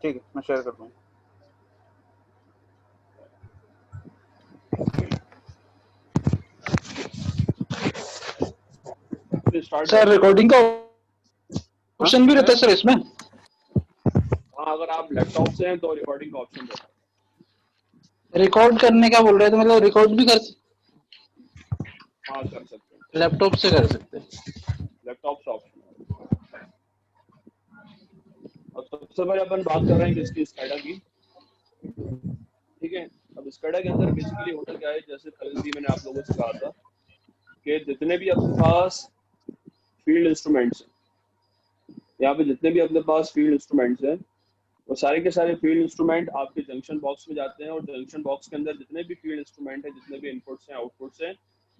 ठीक है, मैं शेयर कर दूंगा। सर रिकॉर्डिंग का ऑप्शन भी रहता है सर इसमें? हाँ, अगर आप लैपटॉप से हैं तो रिकॉर्डिंग का ऑप्शन रहता है। रिकॉर्ड करने का बोल रहे हैं तो मतलब रिकॉर्ड भी हाँ, कर सकते हैं, लैपटॉप से कर सकते हैं। लैपटॉप से ऑप्शन है। और सबसे पहले अपन बात कर रहे हैं किसकी, स्काडा की। ठीक है, अब स्काडा के अंदर बेसिकली होता क्या है, जैसे कल भी मैंने आप लोगों से कहा था कि जितने भी अपने पास फील्ड इंस्ट्रूमेंट्स हैं, यहाँ पे जितने भी अपने पास फील्ड इंस्ट्रूमेंट्स हैं, वो सारे के सारे फील्ड इंस्ट्रूमेंट आपके जंक्शन बॉक्स में जाते हैं, और जंक्शन बॉक्स के अंदर जितने भी फील्ड इंस्ट्रूमेंट हैं, जितने भी इनपुट्स हैं, आउटपुट्स हैं,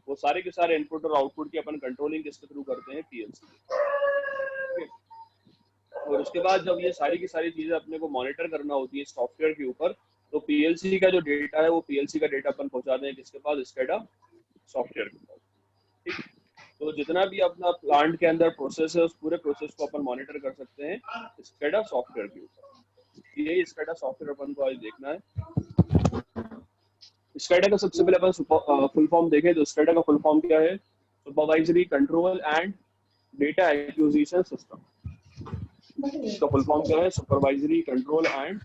वो सारे के सारे इनपुट और आउटपुट की अपन कंट्रोलिंग किसके थ्रू करते हैं, पीएलसी। ठीक है, और उसके बाद जब ये सारी की सारी चीजें अपने को मॉनिटर करना होती है सॉफ्टवेयर के ऊपर, तो पीएलसी का जो डेटा है वो पीएलसी का डेटा अपन पहुंचाते हैं किसके पास, स्काडा सॉफ्टवेयर के पास। ठीक, तो जितना भी अपना प्लांट के अंदर प्रोसेस है, उस पूरे प्रोसेस को अपन मॉनिटर कर सकते हैं स्काडा सॉफ्टवेयर के ऊपर। यही स्काडा सॉफ्टवेयर अपन को आज देखना है। स्काडा का सबसे पहले अपन फुल फॉर्म देखें तो स्काडा का फुल फॉर्म क्या है, supervisory control and data acquisition system. इसका फुल फॉर्म क्या है, supervisory control and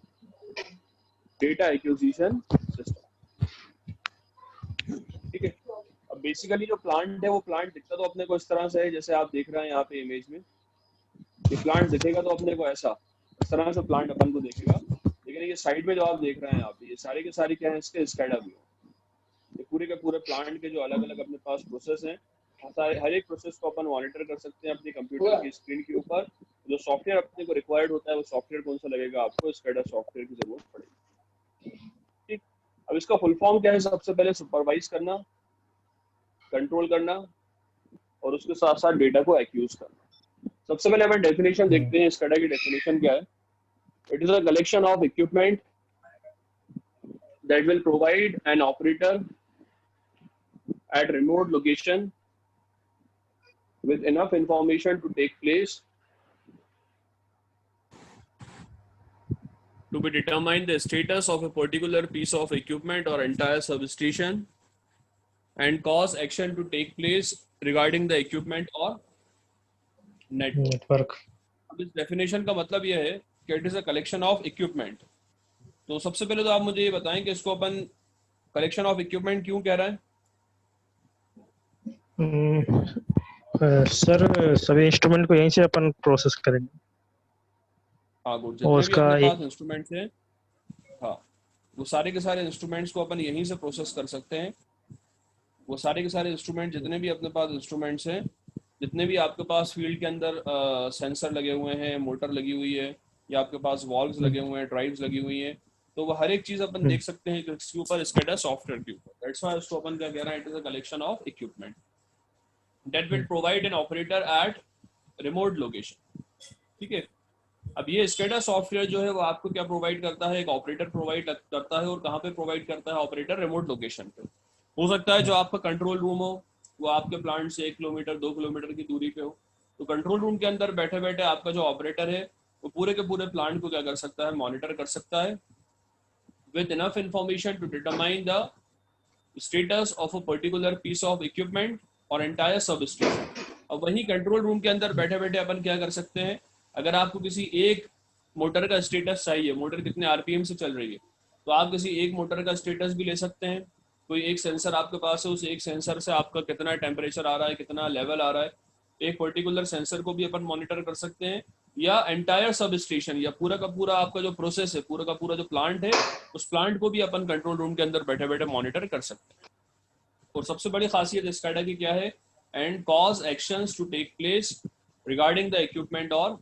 data acquisition system. ठीक है, अब बेसिकली जो प्लांट है वो प्लांट दिखता तो अपने को इस तरह से है जैसे आप देख रहे हैं यहाँ पे इमेज में। ये प्लांट दिखेगा तो अपने को ऐसा इस तरह से प्लांट अपन को दिखेगा, लेकिन ये साइड में जो आप देख रहे हैं यहाँ पे, ये सारे के सारे क्या है, इसके स्काडा व्यू। ये पूरे के पूरे प्लांट के जो अलग अलग अपने पास प्रोसेस हैं, हर एक प्रोसेस को अपन मॉनिटर कर सकते हैं अपने कंप्यूटर की स्क्रीन के ऊपर। जो सॉफ्टवेयर अपने को रिक्वायर्ड होता है वो सॉफ्टवेयर कौन सा लगेगा, आपको स्काडा सॉफ्टवेयर की जरूरत पड़ेगी। ठीक, अब इसका फुल फॉर्म क्या है, सबसे पहले सुपरवाइज करना, कंट्रोल करना, और उसके साथ साथ डेटा को एक्यूज करना। सबसे पहले अपन डेफिनेशन देखते हैं, स्काडा की डेफिनेशन क्या है। It is a collection of equipment that will provide an operator at remote location with enough information to take place to be determine the status of a particular piece of equipment or entire substation and cause action to take place regarding the equipment or network. अब इस definition का मतलब यह है कि it is a collection of equipment. तो सबसे पहले तो आप मुझे ये बताएं कि इसको अपन कलेक्शन ऑफ इक्विपमेंट क्यों कह रहा है। सर सभी इंस्ट्रूमेंट को यहीं से अपन प्रोसेस करेंगे। हाँ गुड, जितने भी अपने पास इंस्ट्रूमेंट्स हैं, हाँ वो सारे के सारे इंस्ट्रूमेंट्स को अपन यहीं से प्रोसेस कर सकते हैं। वो सारे के सारे इंस्ट्रूमेंट, जितने भी अपने पास इंस्ट्रूमेंट्स हैं, जितने भी आपके पास फील्ड के अंदर सेंसर लगे हुए हैं, मोटर लगी हुई है, या आपके पास वॉल्व्स लगे हुए हैं, ड्राइव्स लगी हुई हैं, तो वो हर एक चीज अपन देख सकते हैं इसके ऊपर, स्काडा सॉफ्टवेयर के ऊपर। दैट्स व्हाई उसको अपन क्या कह रहे हैं, it is a collection of equipment that will provide an operator at remote location. ठीक है, अब ये स्काडा सॉफ्टवेयर जो है वो आपको क्या प्रोवाइड करता है, एक ऑपरेटर प्रोवाइड करता है। और कहाँ पे प्रोवाइड करता है ऑपरेटर, रिमोट लोकेशन पे। हो सकता है जो आपका कंट्रोल रूम हो वो आपके प्लांट से 1 किलोमीटर 2 किलोमीटर की दूरी पे हो, तो कंट्रोल रूम के अंदर बैठे बैठे आपका जो ऑपरेटर है वो पूरे के पूरे प्लांट को क्या कर सकता है, मॉनिटर कर सकता है with enough information to determine the status of a particular piece of equipment or entire substation। अब वही कंट्रोल रूम के अंदर बैठे बैठे अपन क्या कर सकते हैं, अगर आपको किसी एक मोटर का स्टेटस चाहिए, मोटर कितने आरपीएम से चल रही है, तो आप किसी एक मोटर का स्टेटस भी ले सकते हैं। कोई एक सेंसर आपके पास है, उस एक सेंसर से आपका कितना टेम्परेचर आ रहा है, कितना लेवल आ रहा है, एक पर्टिकुलर सेंसर को भी अपन मॉनिटर कर सकते हैं। या एंटायर सब स्टेशन, या पूरा का पूरा आपका जो प्रोसेस है, पूरा का पूरा जो प्लांट है, उस प्लांट को भी अपन कंट्रोल रूम के अंदर बैठे बैठे मॉनिटर कर सकते हैं। और सबसे बड़ी खासियत स्काडा की क्या है, and cause actions to take place regarding the equipment और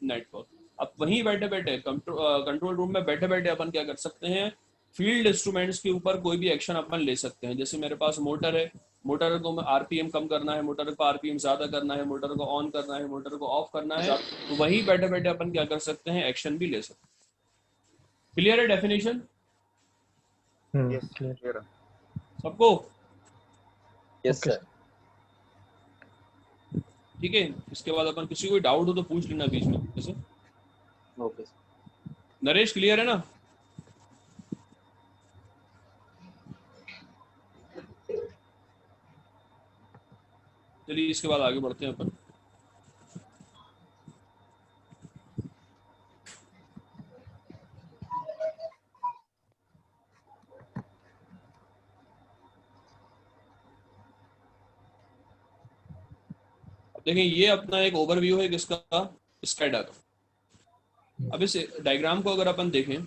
नेटवर्क। अब वहीं बैठे बैठे कंट्रोल रूम में बैठे बैठे अपन क्या कर सकते हैं, फील्ड इंस्ट्रूमेंट्स के ऊपर कोई भी एक्शन अपन ले सकते हैं। जैसे मेरे पास मोटर है, मोटर को आरपीएम कम करना है, मोटर को आरपीएम ज्यादा करना है, मोटर को ऑन करना है, मोटर को ऑफ करना है, तो वहीं बैठे बैठे अपन क्या कर सकते हैं, एक्शन भी ले सकते हैं। क्लियर है डेफिनेशन सबको? Yes sir. ठीक है, इसके बाद अपन किसी को डाउट हो तो पूछ लेना बीच में। जैसे ओके। नरेश क्लियर है ना? चलिए इसके बाद आगे बढ़ते हैं अपन। देखिए ये अपना एक ओवरव्यू है किसका, स्कैडा का। अब इस डायग्राम को अगर अपन देखें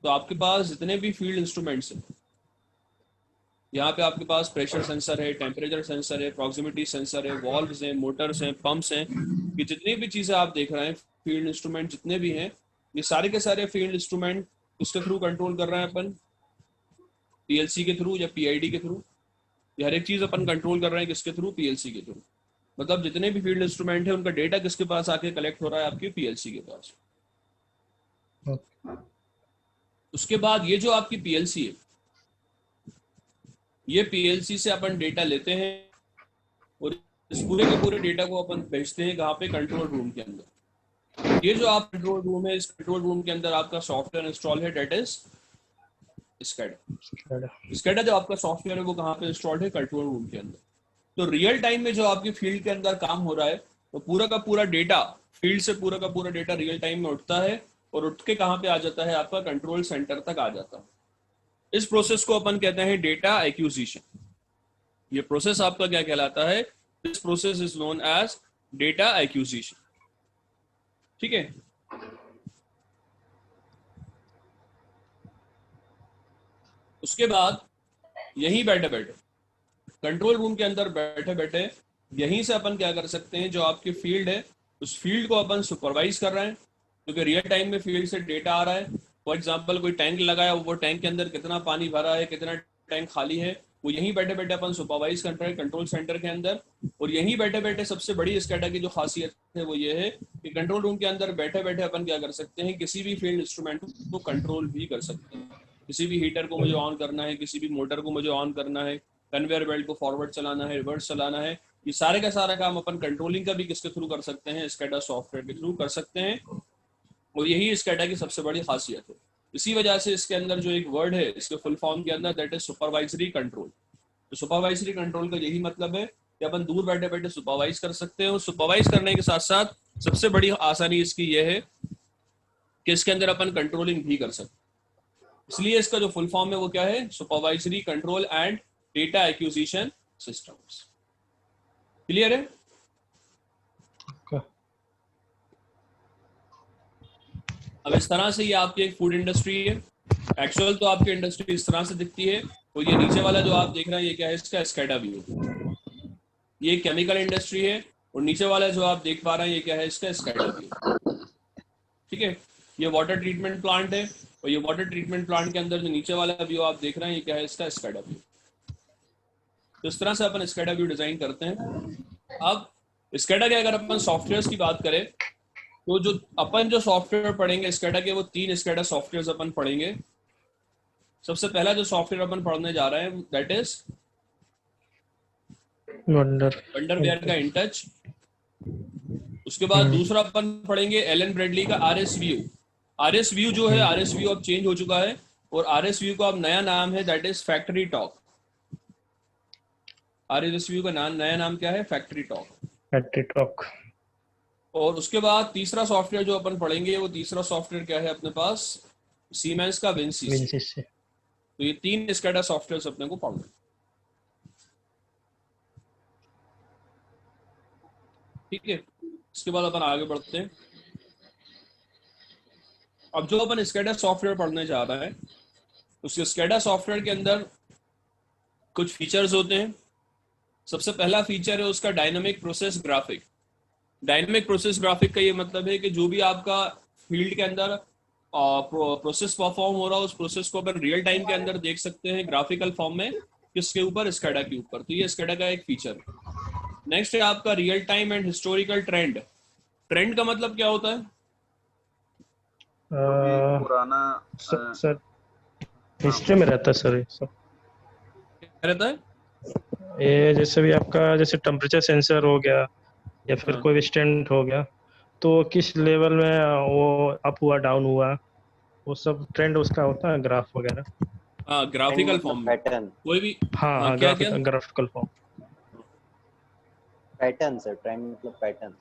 तो आपके पास जितने भी फील्ड इंस्ट्रूमेंट्स हैं, यहाँ पे आपके पास प्रेशर सेंसर है, टेम्परेचर सेंसर है, प्रॉक्सिमिटी सेंसर है, वॉल्व्स हैं, मोटर्स हैं, पंप्स हैं, ये जितनी भी चीजें आप देख रहे हैं फील्ड इंस्ट्रूमेंट जितने भी हैं, ये सारे के सारे फील्ड इंस्ट्रूमेंट उसके थ्रू कंट्रोल कर रहे हैं अपन, पीएलसी के थ्रू या पीआईडी के थ्रू। ये हर एक चीज अपन कंट्रोल कर रहे हैं किसके थ्रू, पीएलसी के थ्रू। मतलब जितने भी फील्ड इंस्ट्रूमेंट है उनका डेटा किसके पास आके कलेक्ट हो रहा है, आपके पीएलसी के पास। उसके बाद ये जो आपकी पीएलसी है, ये पीएलसी से अपन डेटा लेते हैं और इस पूरे के पूरे डेटा को अपन भेजते हैं कहाँ पे, कंट्रोल रूम के अंदर। ये जो आप कंट्रोल रूम है, इस कंट्रोल रूम के अंदर आपका सॉफ्टवेयर इंस्टॉल है, डेट इज स्कैडा। स्कैडा जो आपका सॉफ्टवेयर है वो कहाँ पे इंस्टॉल्ड है, कंट्रोल रूम के अंदर। तो रियल टाइम में जो आपकी फील्ड के अंदर काम हो रहा है, तो पूरा का पूरा डेटा फील्ड से पूरा का पूरा डेटा रियल टाइम में उठता है और उठ के कहाँ पे आ जाता है, आपका कंट्रोल सेंटर तक आ जाता है। इस प्रोसेस को अपन कहते हैं डेटा एक्विजिशन। ये प्रोसेस आपका क्या कहलाता है, this process is known as data acquisition. ठीक है। उसके बाद यहीं बैठे बैठे कंट्रोल रूम के अंदर बैठे बैठे यहीं से अपन क्या कर सकते हैं, जो आपकी फील्ड है उस फील्ड को अपन सुपरवाइज कर रहे हैं, क्योंकि रियल टाइम में फील्ड से डेटा आ रहा है। फॉर एग्जांपल कोई टैंक लगाया, वो टैंक के अंदर कितना पानी भरा है, कितना टैंक खाली है, वो यहीं बैठे बैठे अपन सुपरवाइज कर रहे हैं कंट्रोल सेंटर के अंदर। और यहीं बैठे बैठे सबसे बड़ी स्कैडा की जो खासियत है वो ये है कि कंट्रोल रूम के अंदर बैठे बैठे अपन क्या कर सकते हैं, किसी भी फील्ड इंस्ट्रूमेंट को कंट्रोल भी कर सकते हैं। किसी भी हीटर को मुझे ऑन करना है, किसी भी मोटर को मुझे ऑन करना है, कन्वेयर बेल्ट को फॉरवर्ड चलाना है, रिवर्स चलाना है, ये सारे का सारा काम अपन कंट्रोलिंग का भी किसके थ्रू कर सकते हैं, स्कैडा सॉफ्टवेयर के थ्रू कर सकते हैं। और यही स्कैडा की सबसे बड़ी खासियत है। इसी वजह से इसके अंदर जो एक वर्ड है इसके फुल फॉर्म के अंदर, दैट इज सुपरवाइजरी कंट्रोल। तो सुपरवाइजरी कंट्रोल का यही मतलब है कि अपन दूर बैठे बैठे सुपरवाइज कर सकते हैं। और सुपरवाइज करने के साथ साथ सबसे बड़ी आसानी इसकी यह है कि इसके अंदर अपन कंट्रोलिंग भी कर सकते हैं। इसलिए इसका जो फुल फॉर्म है वो क्या है, supervisory control and data acquisition systems. Clear है? अब इस तरह से ये आपकी एक फूड इंडस्ट्री है। एक्चुअल तो आपकी इंडस्ट्री इस तरह से दिखती है। तो ये नीचे वाला जो आप देख रहे हैं ये क्या है, इसका स्कैडा व्यू। ये केमिकल इंडस्ट्री है और नीचे वाला जो आप देख पा रहे हैं ये क्या है, इसका स्कैडा व्यू। ठीक है। ये वाटर ट्रीटमेंट प्लांट है और ये वाटर ट्रीटमेंट प्लांट के अंदर जो नीचे वाला व्यू आप देख रहे हैं ये क्या है, इसका स्कैडा व्यू। तो इस तरह से अपन स्कैडा व्यू डिजाइन करते हैं। अब स्कैडा के अगर अपन सॉफ्टवेयर की बात करें तो जो अपन जो सॉफ्टवेयर पढ़ेंगे स्कैडा के, वो 3 स्कैडा सॉफ्टवेयर अपन पढ़ेंगे। सबसे पहला जो सॉफ्टवेयर अपन पढ़ने जा रहे हैं दैट इज वंडरवेयर का इनटच। उसके बाद दूसरा अपन पढ़ेंगे एलन ब्रेडली का आरएस व्यू। आरएस व्यू जो है, आरएस व्यू अब चेंज हो चुका है और आरएस व्यू का अब नया नाम है that is factory talk. RS view का नया नाम क्या है, फैक्ट्री टॉक। Factory talk. और उसके बाद तीसरा सॉफ्टवेयर जो अपन पढ़ेंगे वो तीसरा सॉफ्टवेयर क्या है अपने पास, सीमेंस का विनसीसी। तो ये 3 स्कैडा सॉफ्टवेयर अपने को पढ़ना है। ठीक है। इसके बाद अपन आगे बढ़ते हैं। अब जो अपन स्कैडा सॉफ्टवेयर पढ़ने जा रहे हैं उसके स्कैडा सॉफ्टवेयर के अंदर कुछ फीचर्स होते हैं। सबसे पहला फीचर है उसका dynamic process graphic. Dynamic process graphic का ये मतलब है कि जो भी आपका फील्ड के अंदर प्रोसेस परफॉर्म हो रहा है उस प्रोसेस को अपन रियल टाइम के अंदर देख सकते हैं ग्राफिकल फॉर्म में, किसके ऊपर, स्कैडा के ऊपर। तो ये स्कैडा का एक फीचर है। नेक्स्ट है आपका real time and historical trend. Trend का मतलब क्या होता है? पुराना सर हिस्ट्री में रहता है सर। ये सब क्या रहता है? ये जैसे भी आपका जैसे टेम्परेचर सेंसर हो गया या फिर हाँ। कोई भी स्टैंड हो गया, तो किस लेवल में वो अप हुआ डाउन हुआ, वो सब ट्रेंड उसका होता है, ग्राफ वगैरह? हाँ, ट्रेंड ग्राफिकल मतलब फॉर्म में पैटर्न। कोई भी। हाँ हाँ, हाँ, क्या क्या? Graphical form. Pattern sir, trend मतलब पैटर्न।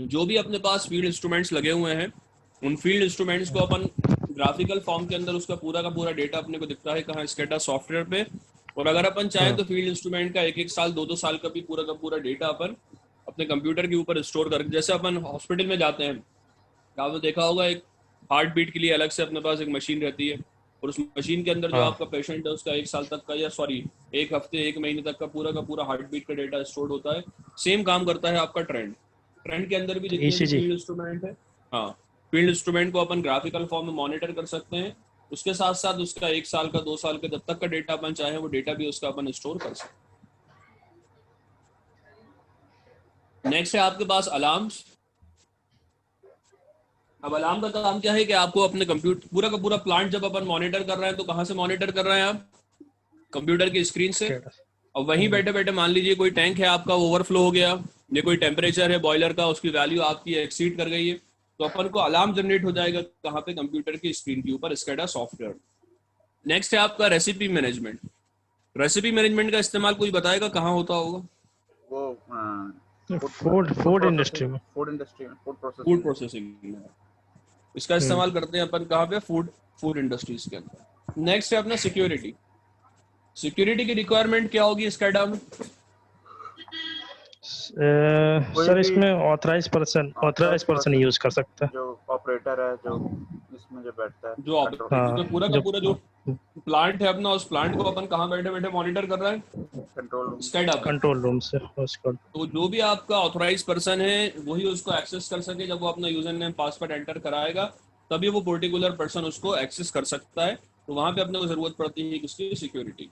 जो भी अपने पास फील्ड इंस्ट्रूमेंट्स लगे हुए हैं, उन फील्ड इंस्ट्रूमेंट्स को अपन ग्राफिकल फॉर्म के अंदर उसका पूरा का पूरा डेटा अपने को दिखता है कहाँ, स्केडा सॉफ्टवेयर पे। और अगर अपन चाहें तो फील्ड इंस्ट्रूमेंट का एक एक साल 2-2 साल का पूरा डेटा अपन अपने कंप्यूटर के ऊपर स्टोर कर, जैसे अपन हॉस्पिटल में जाते हैं, आपने देखा होगा एक हार्ट बीट के लिए अलग से अपने पास एक मशीन रहती है, और उस मशीन के अंदर जो हाँ, आपका पेशेंट है उसका 1 साल तक का, या सॉरी 1 हफ्ते 1 महीने तक का पूरा हार्ट बीट का डेटा स्टोर होता है। सेम काम करता है आपका ट्रेंड। ट्रेंड के अंदर भी जितने भी ईसीजी। फील्ड इंस्ट्रूमेंट है, हाँ, फील्ड इंस्ट्रूमेंट को अपन ग्राफिकल फॉर्म में मॉनिटर कर सकते हैं। उसके साथ साथ उसका 1 साल का 2 साल का जब तक का डेटा अपन चाहे वो डेटा भी उसका अपन स्टोर कर सकते हैं। नेक्स्ट है आपके पास अलार्म्स। अब अलार्म का काम क्या है कि आपको अपने कंप्यूटर पूरा का पूरा प्लांट जब अपन मॉनिटर कर रहे हैं तो कहाँ से मॉनिटर कर रहे हैं आप? कंप्यूटर की स्क्रीन से। स्टेटस। और वहीं बैठे बैठे मान लीजिए कोई टैंक है आपका ओवरफ्लो हो गया, या कोई टेम्परेचर है बॉयलर का उसकी वैल्यू आपकी एक्सीड कर गई है, तो अपन को अलार्म जनरेट हो जाएगा कहाँ पे? कंप्यूटर की स्क्रीन के ऊपर, स्केडा सॉफ्टवेयर। नेक्स्ट है आपका रेसिपी मैनेजमेंट। रेसिपी मैनेजमेंट का इस्तेमाल कोई बताएगा कहाँ होता होगा? वो फूड इंडस्ट्री में। फूड इंडस्ट्री में, फूड फूड प्रोसेसिंग। प्रोसेसिंग में। इसका इस्तेमाल करते हैं अपन कहाँ पे? फूड फूड इंडस्ट्रीज के अंदर। नेक्स्ट है अपना सिक्योरिटी। सिक्योरिटी की रिक्वायरमेंट क्या होगी स्कैडा में? सर इसमें ऑथराइज पर्सन यूज कर सकता है। जो ऑपरेटर है, जो इसमें जो बैठता है, जो ऑपरेटर, तो पूरा का पूरा जो प्लांट है अपना, उस प्लांट को अपन कहाँ बैठे बैठे मॉनिटर कर रहे हैं? Control room. स्कैडा पे। कंट्रोल रूम से उसको। तो जो भी आपका ऑथराइज पर्सन है वही उसको एक्सेस कर सके। जब वो अपना यूजर नेम पासवर्ड एंटर कराएगा तभी वो पर्टिकुलर पर्सन उसको एक्सेस कर सकता है। तो वहां पे अपने को जरूरत पड़ती है किसकी? सिक्योरिटी।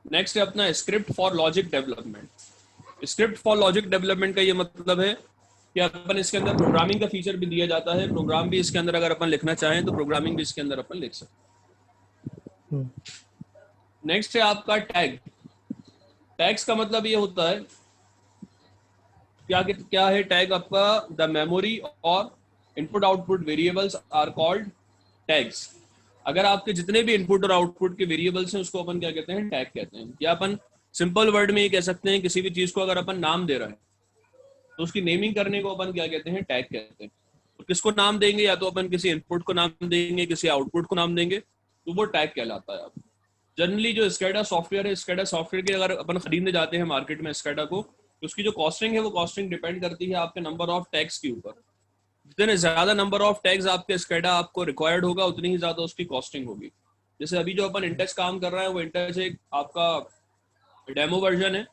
नेक्स्ट है अपना script for logic development. Script for logic development का ये मतलब है कि अपन इसके अंदर प्रोग्रामिंग का फीचर भी दिया जाता है। प्रोग्राम भी इसके अंदर अगर अपन लिखना चाहें तो प्रोग्रामिंग भी इसके अंदर अपन लिख सकते हैं। नेक्स्ट है आपका टैग। टैग्स का मतलब ये होता है, क्या है टैग आपका? द मेमोरी और input output variables are called tags. अगर आपके जितने भी इनपुट और आउटपुट के वेरिएबल्स हैं उसको अपन क्या कहते हैं? टैग कहते हैं। या अपन सिंपल वर्ड में ये कह सकते हैं, किसी भी चीज को अगर अपन नाम दे रहे हैं तो उसकी नेमिंग करने को अपन क्या कहते हैं? टैग कहते हैं। तो किसको नाम देंगे? या तो अपन किसी इनपुट को नाम देंगे, किसी आउटपुट को नाम देंगे, तो वो टैग कहलाता है। आप जनरली जो स्कैडा सॉफ्टवेयर है, स्कैडा सॉफ्टवेयर की अगर अपन खरीदने जाते हैं मार्केट में स्कैडा को, तो उसकी जो कॉस्टिंग है वो कॉस्टिंग डिपेंड करती है आपके नंबर ऑफ टैग्स के ऊपर। जितने ज्यादा नंबर ऑफ टैग्स आपके स्कैडा आपको रिक्वायर्ड होगा उतनी ही ज्यादा उसकी कॉस्टिंग होगी। जैसे अभी जो अपन इंटेक्स काम कर रहे हैं वो इंटेक्स एक आपका डेमो वर्जन है,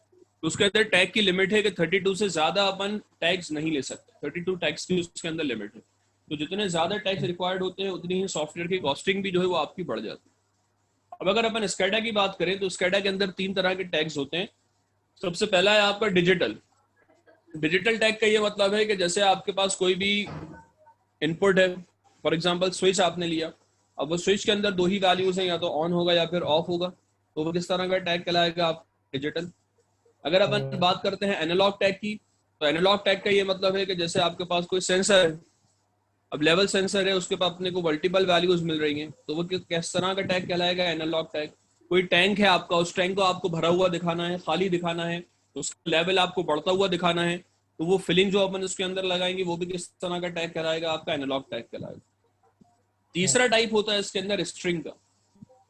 तो उसके अंदर टैग की लिमिट है कि 32 से ज्यादा अपन टैग्स नहीं ले सकते। 32 टैग्स की उसके अंदर लिमिट है। तो जितने ज्यादा टैग्स रिक्वायर्ड होते हैं उतनी ही सॉफ्टवेयर की कॉस्टिंग भी जो है वो आपकी बढ़ जाती है। अब अगर अपन स्कैडा की बात करें तो स्कैडा के अंदर 3 तरह के टैग्स होते हैं। सबसे पहला है आपका डिजिटल। डिजिटल टैग का ये मतलब है कि जैसे आपके पास कोई भी इनपुट है, फॉर एग्जांपल स्विच आपने लिया, अब वो स्विच के अंदर 2 ही वैल्यूज हैं, या तो ऑन होगा या फिर ऑफ होगा, तो वो किस तरह का टैग कहलाएगा? आप डिजिटल। अगर अपन बात करते हैं एनालॉग टैग की, तो एनालॉग टैग का ये मतलब है कि जैसे आपके पास कोई सेंसर है, अब लेवल सेंसर है, उसके पास अपने को मल्टीपल वैल्यूज मिल रही हैं, तो वो किस तरह का टैग कहलाएगा? Analogue tag. कोई टैंक है आपका, उस टैंक को आपको भरा हुआ दिखाना है, खाली दिखाना है, तो उसका लेवल आपको बढ़ता हुआ दिखाना है, तो वो फिलिंग जो अपन उसके अंदर लगाएंगे वो भी किस तरह का टैग कहलाएगा? आपका एनालॉग टैग कहलाएगा। तीसरा टाइप होता है इसके अंदर स्ट्रिंग का।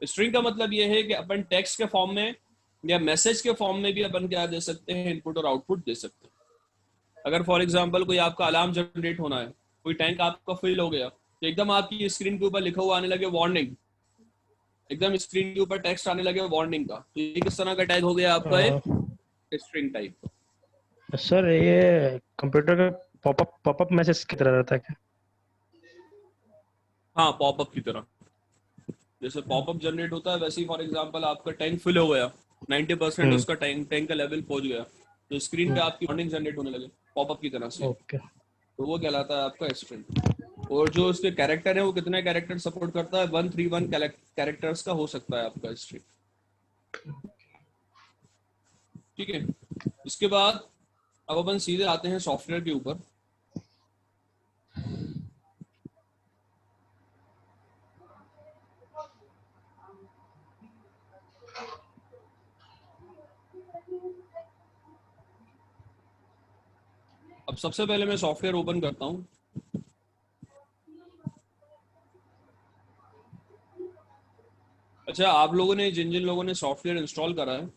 स्ट्रिंग का मतलब ये है कि अपन टेक्स्ट के फॉर्म में या मैसेज के फॉर्म में भी अपन क्या दे सकते हैं? इनपुट और आउटपुट दे सकते हैं। अगर फॉर एग्जांपल कोई आपका अलार्म जनरेट होना है, कोई टैंक आपका फिल हो गया, तो एकदम आपकी स्क्रीन के ऊपर लिखा हुआ आने लगे वार्निंग, एकदम स्क्रीन के ऊपर टेक्स्ट आने लगे वार्निंग का, तो ये किस तरह का टैग हो गया आपका? एक स्ट्रिंग टाइप। सर ये कंप्यूटर का पॉपअप मैसेज की तरह रहता है क्या? हाँ, पॉपअप की तरह। जैसे पॉपअप जनरेट होता है वैसे ही फॉर एग्जांपल आपका टैंक फिल हो गया, 90% उसका टैंक का लेवल पहुंच गया, तो स्क्रीन पे आपकी वार्निंग जनरेट होने लगे पॉपअप की तरह से। ओके। तो वो कहलाता है आपका स्ट्रिंग। और जो उसके कैरेक्टर है वो कितने कैरेक्टर सपोर्ट करता है? 131 कैरेक्टर्स का हो सकता है आपका स्ट्रिंग। ठीक है। इसके बाद अब अपन सीधे आते हैं सॉफ्टवेयर के ऊपर। अब सबसे पहले मैं सॉफ्टवेयर ओपन करता हूँ। अच्छा, आप लोगों ने जिन जिन लोगों ने सॉफ्टवेयर इंस्टॉल करा है,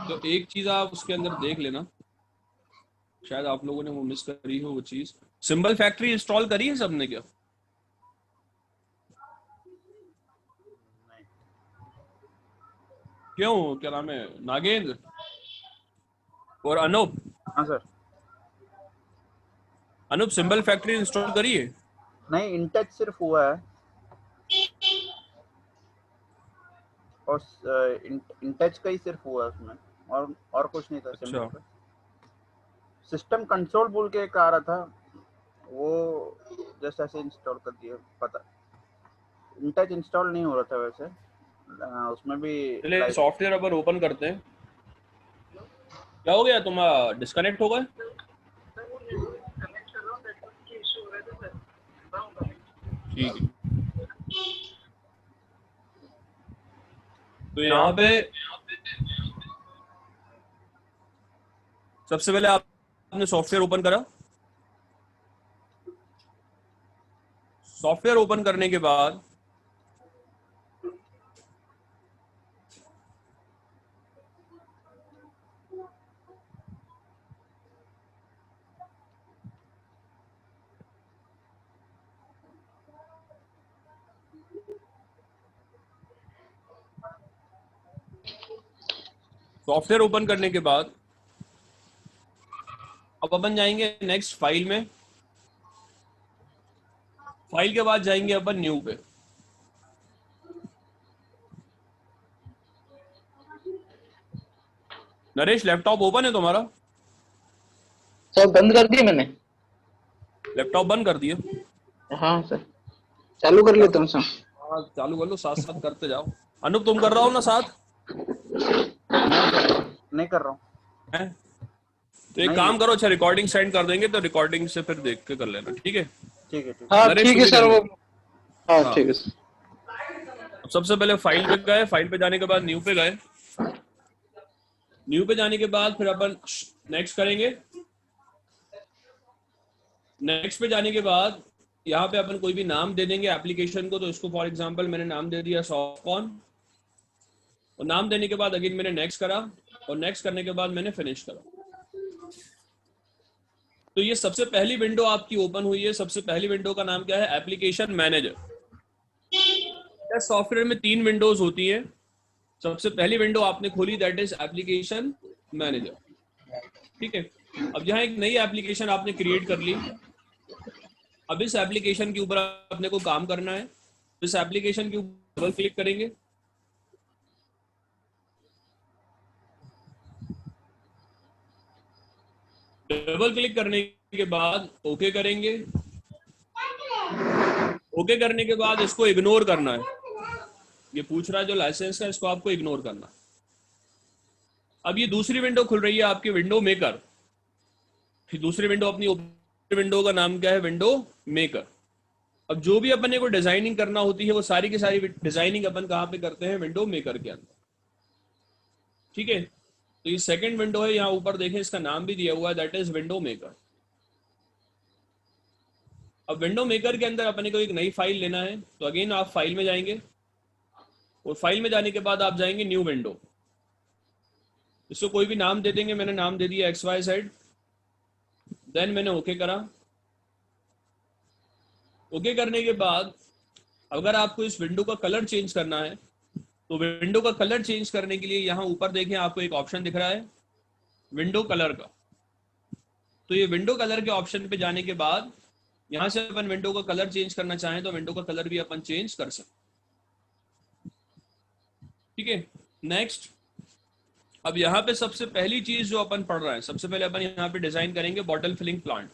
तो एक चीज आप उसके अंदर देख लेना, शायद आप लोगों ने वो मिस करी हो वो चीज। सिंबल फैक्ट्री इंस्टॉल करी है सबने क्या? नहीं। क्यों, क्या नाम है, नागेंद्र और अनूप? हाँ sir. Anoop, symbol factory install करी है? नहीं, इनटच सिर्फ हुआ है और इनटच का ही सिर्फ हुआ है उसमें, और कुछ नहीं था। अच्छा। सिस्टम कंट्रोल बोल के एक आ रहा था, वो जस्ट ऐसे इंस्टॉल कर दिया। पता इनटच इंस्टॉल नहीं हो रहा था वैसे। उसमें भी चलिए सॉफ्टवेयर अपन ओपन करते हैं। क्या हो गया, तुम डिस्कनेक्ट हो गए? ठीक है, तो यहाँ पे सबसे पहले आपने सॉफ्टवेयर ओपन करा। सॉफ्टवेयर ओपन करने के बाद सॉफ्टवेयर ओपन करने के बाद अब अपन जाएंगे नेक्स्ट फाइल में। फाइल के बाद जाएंगे अपन न्यू पे। नरेश, लैपटॉप ओपन है तुम्हारा? सर बंद कर दिया मैंने। लैपटॉप बंद कर दिया? हाँ सर, चालू कर लेता हूँ सर। हाँ, चालू कर लो, साथ साथ करते जाओ। अनूप, तुम कर रहा हो ना साथ? नहीं कर रहा हूँ। तो एक काम करो, अच्छा रिकॉर्डिंग सेंड कर देंगे तो रिकॉर्डिंग से फिर देख के कर लेना, ठीक है? ठीक है, ठीक हाँ नरेश, ठीक है तुम भी सर, कर वो लो। हाँ ठीक है सर। अब सबसे पहले फाइल पे गए, फाइल पे जाने के बाद न्यू पे गए। न्यू पे जाने के बाद फिर अपन नेक्स्ट करेंगे। नेक्स्ट पे जाने के बाद यहाँ पे अपन कोई भी नाम दे देंगे एप्लीकेशन को। तो इसको फॉर एग्जांपल मैंने नाम दे दिया सॉफ्टकॉन, और नाम देने के बाद अगेन मैंने नेक्स्ट करा, और नेक्स्ट करने के बाद मैंने फिनिश करा। तो ये सबसे पहली विंडो आपकी ओपन हुई है। सबसे पहली विंडो का नाम क्या है? Application manager. सॉफ्टवेयर में 3 विंडोज होती है। सबसे पहली विंडो आपने खोली, दैट इज एप्लीकेशन मैनेजर, ठीक है। अब यहाँ एक नई एप्लीकेशन आपने क्रिएट कर ली। अब इस एप्लीकेशन के ऊपर अपने को काम करना है। इस एप्लीकेशन के ऊपर डबल क्लिक करेंगे। डबल क्लिक करने के बाद ओके करेंगे। ओके करने के बाद इसको इग्नोर करना है। ये पूछ रहा है जो लाइसेंस का, इसको आपको इग्नोर करना है। अब ये दूसरी विंडो खुल रही है आपकी, विंडो मेकर। फिर दूसरी विंडो, अपनी विंडो का नाम क्या है? Window maker. अब जो भी अपने को डिजाइनिंग करना होती है वो सारी की सारी डिजाइनिंग अपन कहाँ पे करते हैं? विंडो मेकर के अंदर, ठीक है। तो ये सेकंड विंडो है, यहाँ ऊपर देखें इसका नाम भी दिया हुआ है, दैट इज विंडो मेकर। अब विंडो मेकर के अंदर अपने को एक नई फाइल लेना है। तो अगेन आप फाइल में जाएंगे, और फाइल में जाने के बाद आप जाएंगे न्यू विंडो। इसको कोई भी नाम दे देंगे, मैंने नाम दे दिया XYZ। देन मैंने ओके करा। ओके करने के बाद अगर आपको इस विंडो का कलर चेंज करना है, तो विंडो का कलर चेंज करने के लिए यहाँ ऊपर देखें आपको एक ऑप्शन दिख रहा है विंडो कलर का। तो ये विंडो कलर के ऑप्शन पे जाने के बाद यहाँ से अपन विंडो का कलर चेंज करना चाहें तो विंडो का कलर भी अपन चेंज कर सकते, ठीक है। नेक्स्ट, अब यहाँ पे सबसे पहली चीज जो अपन पढ़ रहे हैं, सबसे पहले अपन यहाँ पे डिजाइन करेंगे बॉटल फिलिंग प्लांट।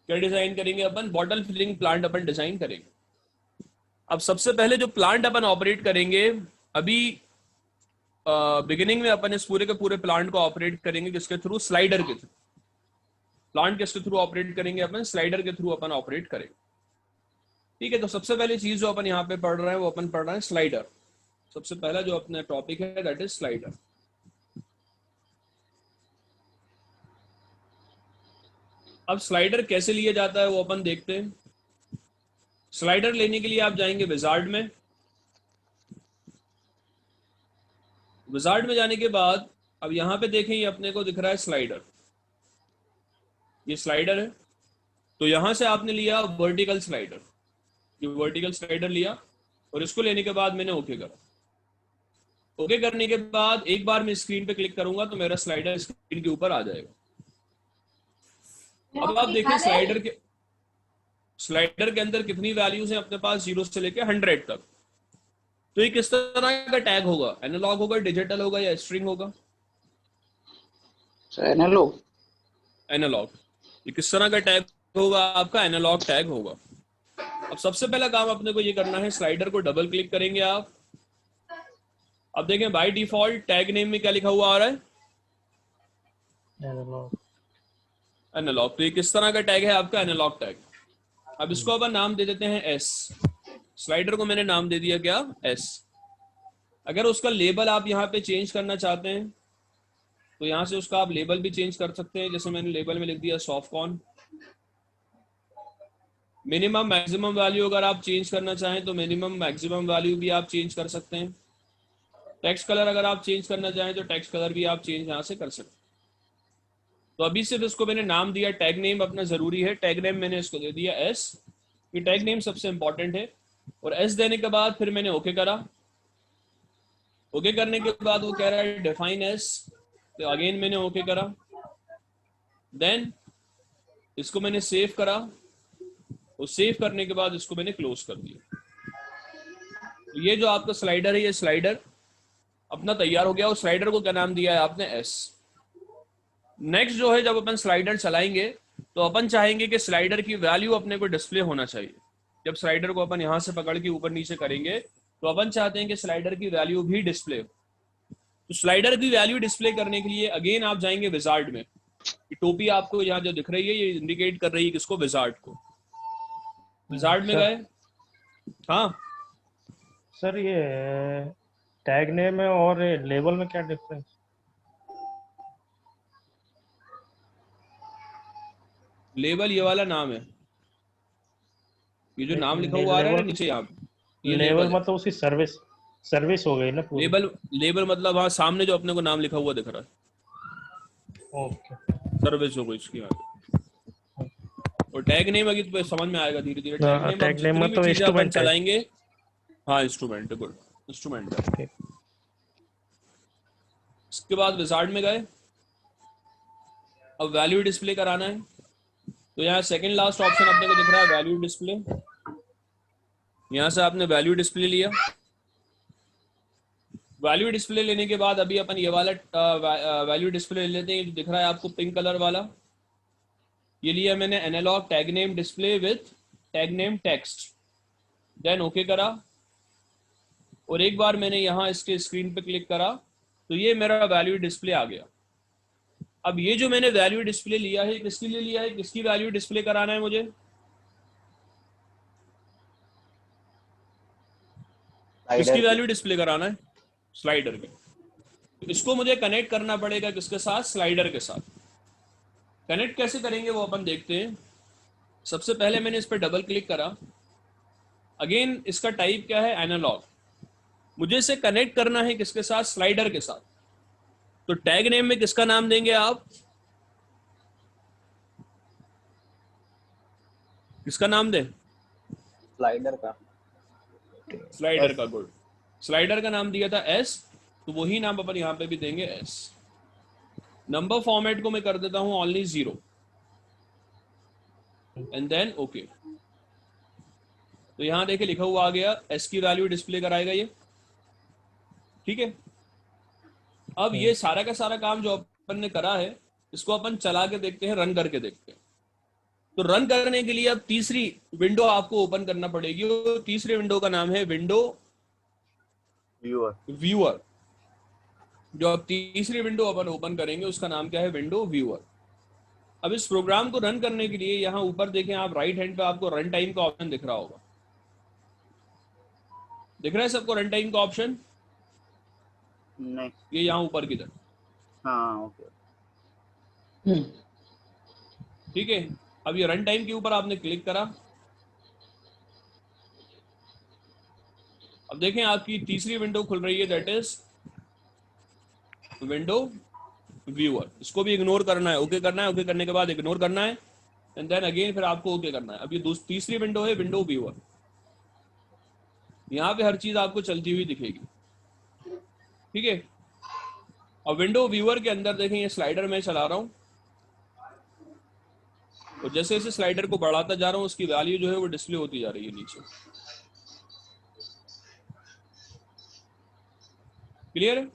क्या डिजाइन करेंगे अपन? बॉटल फिलिंग प्लांट अपन डिजाइन करेंगे। अब सबसे पहले जो प्लांट अपन ऑपरेट करेंगे, अभी बिगिनिंग में अपन इस पूरे के पूरे प्लांट को ऑपरेट करेंगे किसके थ्रू? स्लाइडर के थ्रू। प्लांट किसके थ्रू ऑपरेट करेंगे अपन? स्लाइडर के थ्रू अपन ऑपरेट करेंगे, ठीक है। तो सबसे पहले चीज जो अपन यहाँ पे पढ़ रहे हैं वो अपन पढ़ रहे हैं स्लाइडर। सबसे पहला जो अपना टॉपिक है दैट इज स्लाइडर। अब स्लाइडर कैसे लिया जाता है वो अपन देखते हैं। स्लाइडर लेने के लिए आप जाएंगे विजार्ड में। विजार्ड में जाने के बाद अब यहां पे देखें ये अपने को दिख रहा है स्लाइडर, ये स्लाइडर है। तो यहां से आपने लिया वर्टिकल स्लाइडर, ये वर्टिकल स्लाइडर लिया और इसको लेने के बाद मैंने ओके करा। ओके करने के बाद एक बार मैं स्क्रीन पे क्लिक करूंगा तो मेरा स्लाइडर स्क्रीन के ऊपर आ जाएगा। अब आप देखें स्लाइडर के अंदर कितनी वैल्यूज हैं अपने पास, 0 से लेके 100 तक। तो ये किस तरह का टैग होगा, एनालॉग होगा, डिजिटल होगा या स्ट्रिंग होगा? एनालॉग। एनालॉग। ये किस तरह का टैग होगा आपका? एनालॉग टैग होगा। अब सबसे पहला काम अपने को ये करना है, स्लाइडर को डबल क्लिक करेंगे आप। अब देखें बाय डिफॉल्ट टैग नेम में क्या लिखा हुआ आ रहा है? एनालॉग। एनालॉग। तो ये किस तरह का टैग है आपका? Analog tag. अब इसको अपन नाम दे देते हैं एस। स्लाइडर को मैंने नाम दे दिया क्या? एस। अगर उसका लेबल आप यहाँ पे चेंज करना चाहते हैं तो यहाँ से उसका आप लेबल भी चेंज कर सकते हैं। जैसे मैंने लेबल में लिख दिया सॉफ्टकॉर्न। मिनिमम मैक्सिमम वैल्यू अगर आप चेंज करना चाहें तो मिनिमम मैक्सिमम वैल्यू भी आप चेंज कर सकते हैं। टेक्स्ट कलर अगर आप चेंज करना चाहें तो टेक्स्ट कलर भी आप चेंज यहाँ से कर सकते हैं। तो अभी सिर्फ इसको मैंने नाम दिया, टैग नेम अपना जरूरी है। टैग नेम मैंने इसको दे दिया एस। ये टैग नेम सबसे इंपॉर्टेंट है। और एस देने के बाद फिर मैंने ओके करा। ओके करने के बाद वो कह रहा है डिफाइन एस, तो अगेन मैंने ओके करा। देन इसको मैंने सेव करा और सेव करने के बाद इसको मैंने क्लोज कर दिया। तो ये जो आपका स्लाइडर है, ये स्लाइडर अपना तैयार हो गया। और स्लाइडर को क्या नाम दिया है आपने? एस। नेक्स्ट जो है, जब अपन स्लाइडर चलाएंगे तो अपन चाहेंगे कि स्लाइडर की वैल्यू अपने को डिस्प्ले होना चाहिए। जब स्लाइडर को अपन यहां से पकड़ के ऊपर नीचे करेंगे तो अपन चाहते हैं कि स्लाइडर की वैल्यू भी डिस्प्ले हो। तो स्लाइडर की वैल्यू डिस्प्ले करने के लिए अगेन आप जाएंगे विजार्ड में। ये टोपी आपको यहाँ जो दिख रही है ये इंडिकेट कर रही है किसको? विजार्ड को। विजार्ड में गए। हाँ सर, ये टैग नेम है और लेबल में क्या डिफरेंस? लेबल ये वाला नाम है, ये जो नाम लिखा हुआ आ रहा है ना नीचे यहाँ पे, ये लेबल मतलब उसकी सर्विस हो गई ना पूरी। लेबल मतलब हाँ सामने जो अपने को नाम लिखा हुआ दिख रहा है, ओके, सर्विस हो गई इसकी यहाँ। और टैग नेम अभी तो समझ में आएगा धीरे धीरे। टैग नेम मतलब इंस्ट्रूमेंट चलाएंगे। हाँ इंस्ट्रूमेंट, गुड, इंस्ट्रूमेंट है। इसके बाद विजार्ड में गए। अब वैल्यू डिस्प्ले कराना है तो यहाँ सेकंड लास्ट ऑप्शन अपने को दिख रहा है वैल्यू डिस्प्ले। यहाँ से आपने वैल्यू डिस्प्ले लिया। वैल्यू डिस्प्ले लेने के बाद अभी अपन ये वाला वैल्यू डिस्प्ले लेते हैं। दिख रहा है आपको पिंक कलर वाला, ये लिया मैंने analog tag name display with tag name text. Then okay करा और एक बार मैंने यहाँ इसके स्क्रीन पे क्लिक करा तो ये मेरा वैल्यू डिस्प्ले आ गया। अब ये जो मैंने वैल्यू डिस्प्ले लिया है किसके लिए लिया है? किसकी वैल्यू डिस्प्ले कराना है मुझे? किसकी वैल्यू डिस्प्ले कराना है? स्लाइडर की। तो इसको मुझे कनेक्ट करना पड़ेगा किसके साथ? स्लाइडर के साथ। कनेक्ट कैसे करेंगे वो अपन देखते हैं। सबसे पहले मैंने इस पर डबल क्लिक करा। अगेन इसका टाइप क्या है? एनालॉग। मुझे इसे कनेक्ट करना है किसके साथ? स्लाइडर के साथ। तो टैग नेम में किसका नाम देंगे आप? किसका नाम दें? स्लाइडर का। स्लाइडर का, गुड। स्लाइडर का नाम दिया था एस, तो वही नाम अपन यहां पे भी देंगे एस। नंबर फॉर्मेट को मैं कर देता हूं ओनली 0 एंड देन ओके। तो यहां देखिए लिखा हुआ आ गया एस की वैल्यू डिस्प्ले कराएगा ये, ठीक है। अब ये सारा का सारा काम जो अपन ने करा है इसको अपन चला के देखते हैं, रन करके देखते हैं। तो रन करने के लिए अब तीसरी विंडो आपको ओपन करना पड़ेगी। तीसरे विंडो का नाम है विंडो व्यूअर। जो अब तीसरी विंडो अपन ओपन करेंगे उसका नाम क्या है? Window viewer. अब इस प्रोग्राम को रन करने के लिए यहाँ ऊपर देखें आप, राइट हैंड पे आपको रन टाइम का ऑप्शन दिख रहा होगा। दिख रहा है सबको रन टाइम का ऑप्शन? नहीं। ये यहाँ ऊपर की तरफ। हाँ ओके। ठीक है, अब ये रन टाइम के ऊपर आपने क्लिक करा। अब देखें आपकी तीसरी विंडो खुल रही है, दैट इज विंडो व्यूअर। इसको भी इग्नोर करना है, ओके करना है, ओके करने के बाद इग्नोर करना है एंड देन अगेन फिर आपको ओके करना है। अब ये तीसरी विंडो है विंडो व्यूअर। यहाँ पे हर चीज आपको चलती हुई दिखेगी। ठीक है, अब विंडो व्यूअर के अंदर देखें ये स्लाइडर मैं चला रहा हूँ, और जैसे जैसे स्लाइडर को बढ़ाता जा रहा हूँ उसकी वैल्यू जो है वो डिस्प्ले होती जा रही है नीचे। क्लियर है?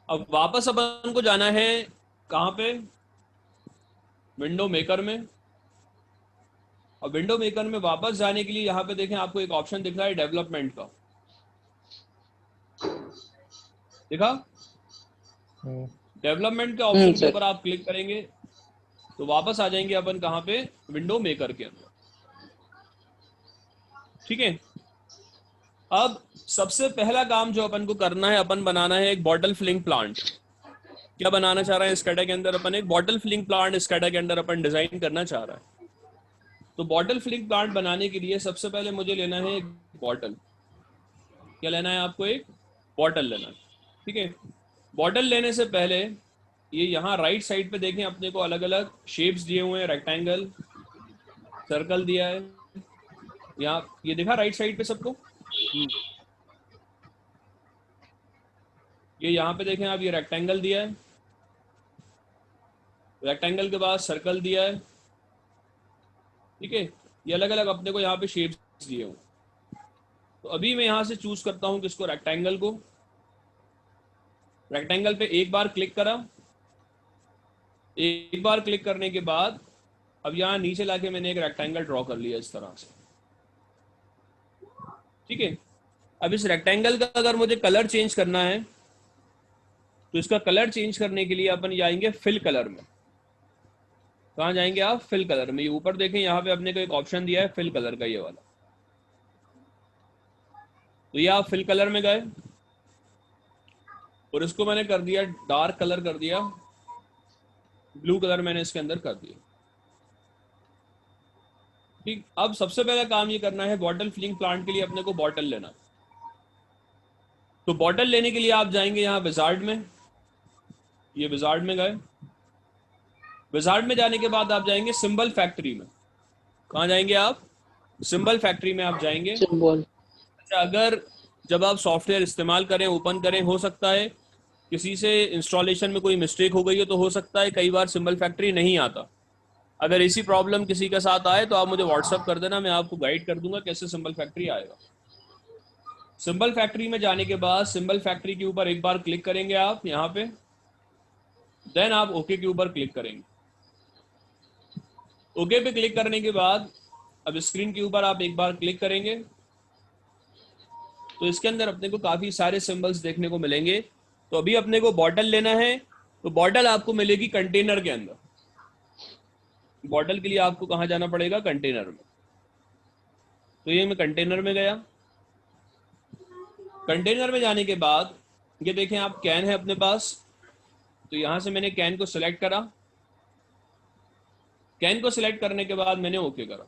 अब वापस अपन को जाना है कहां पे, विंडो मेकर में। अब विंडो मेकर में वापस जाने के लिए यहां पे देखें आपको एक ऑप्शन दिख रहा है डेवलपमेंट का, देखा? डेवलपमेंट के ऑप्शन के ऊपर आप क्लिक करेंगे तो वापस आ जाएंगे अपन कहां पे, विंडो मेकर के अंदर। ठीक है, अब सबसे पहला काम जो अपन को करना है, अपन बनाना है एक बॉटल फिलिंग प्लांट। क्या बनाना चाह रहे हैं स्कैडा के अंदर अपन, एक बॉटल फिलिंग प्लांट स्कैडा के अंदर अपन डिजाइन करना चाह रहा है। तो बॉटल फिलिंग प्लांट बनाने के लिए सबसे पहले मुझे लेना है एक बॉटल। क्या लेना है आपको? एक बॉटल लेना है। ठीक है, बॉटल लेने से पहले ये यहाँ राइट साइड पे देखें अपने को अलग अलग शेप्स दिए हुए हैं, रेक्टेंगल, सर्कल दिया है यहाँ, ये देखा राइट साइड पे सबको? ये यहाँ पे देखें आप, ये रेक्टेंगल दिया है, रेक्टेंगल के बाद सर्कल दिया है। ठीक है, ये अलग अलग अपने को यहाँ पे शेप्स दिए हुए। तो अभी मैं यहाँ से चूज करता हूँ किसको, रेक्टेंगल को। रेक्टेंगल पे एक बार क्लिक करा, एक बार क्लिक करने के बाद अब यहाँ नीचे लाके मैंने एक रेक्टेंगल ड्रॉ कर लिया इस तरह से। ठीक है, अब इस रेक्टेंगल का अगर मुझे कलर चेंज करना है तो इसका कलर चेंज करने के लिए अपन जाएंगे फिल कलर में। कहाँ जाएंगे आप? फिल कलर में। ये ऊपर देखें यहाँ पे अपने को एक ऑप्शन दिया है फिल कलर का, ये वाला। तो ये आप फिल कलर में गए और इसको मैंने कर दिया डार्क कलर कर दिया, ब्लू कलर मैंने इसके अंदर कर दिया। ठीक, अब सबसे पहला काम ये करना है, बॉटल फिलिंग प्लांट के लिए अपने को बॉटल लेना। तो बॉटल लेने के लिए आप जाएंगे यहाँ विजार्ड में, ये विजार्ड में गए। विजार्ड में जाने के बाद आप जाएंगे सिंबल फैक्ट्री में। कहाँ जाएंगे आप? सिंबल फैक्ट्री में आप जाएंगे। अच्छा, अगर जब आप सॉफ्टवेयर इस्तेमाल करें, ओपन करें, हो सकता है किसी से इंस्टॉलेशन में कोई मिस्टेक हो गई हो, तो हो सकता है कई बार सिंबल फैक्ट्री नहीं आता। अगर ऐसी प्रॉब्लम किसी के साथ आए तो आप मुझे व्हाट्सअप कर देना, मैं आपको गाइड कर दूंगा कैसे सिंबल फैक्ट्री आएगा। सिंबल फैक्ट्री में जाने के बाद सिंबल फैक्ट्री के ऊपर एक बार क्लिक करेंगे आप यहाँ पे, देन आप ओके के ऊपर क्लिक करेंगे। ओके पे क्लिक करने के बाद अब स्क्रीन के ऊपर आप एक बार क्लिक करेंगे तो इसके अंदर अपने को काफी सारे सिंबल्स देखने को मिलेंगे। तो अभी अपने को बॉटल लेना है, तो बॉटल आपको मिलेगी कंटेनर के अंदर। बॉटल के लिए आपको कहाँ जाना पड़ेगा? कंटेनर में। तो ये मैं कंटेनर में गया। कंटेनर में जाने के बाद ये देखें आप, कैन है अपने पास, तो यहां से मैंने कैन को सिलेक्ट करा। कैन को सिलेक्ट करने के बाद मैंने ओके करा,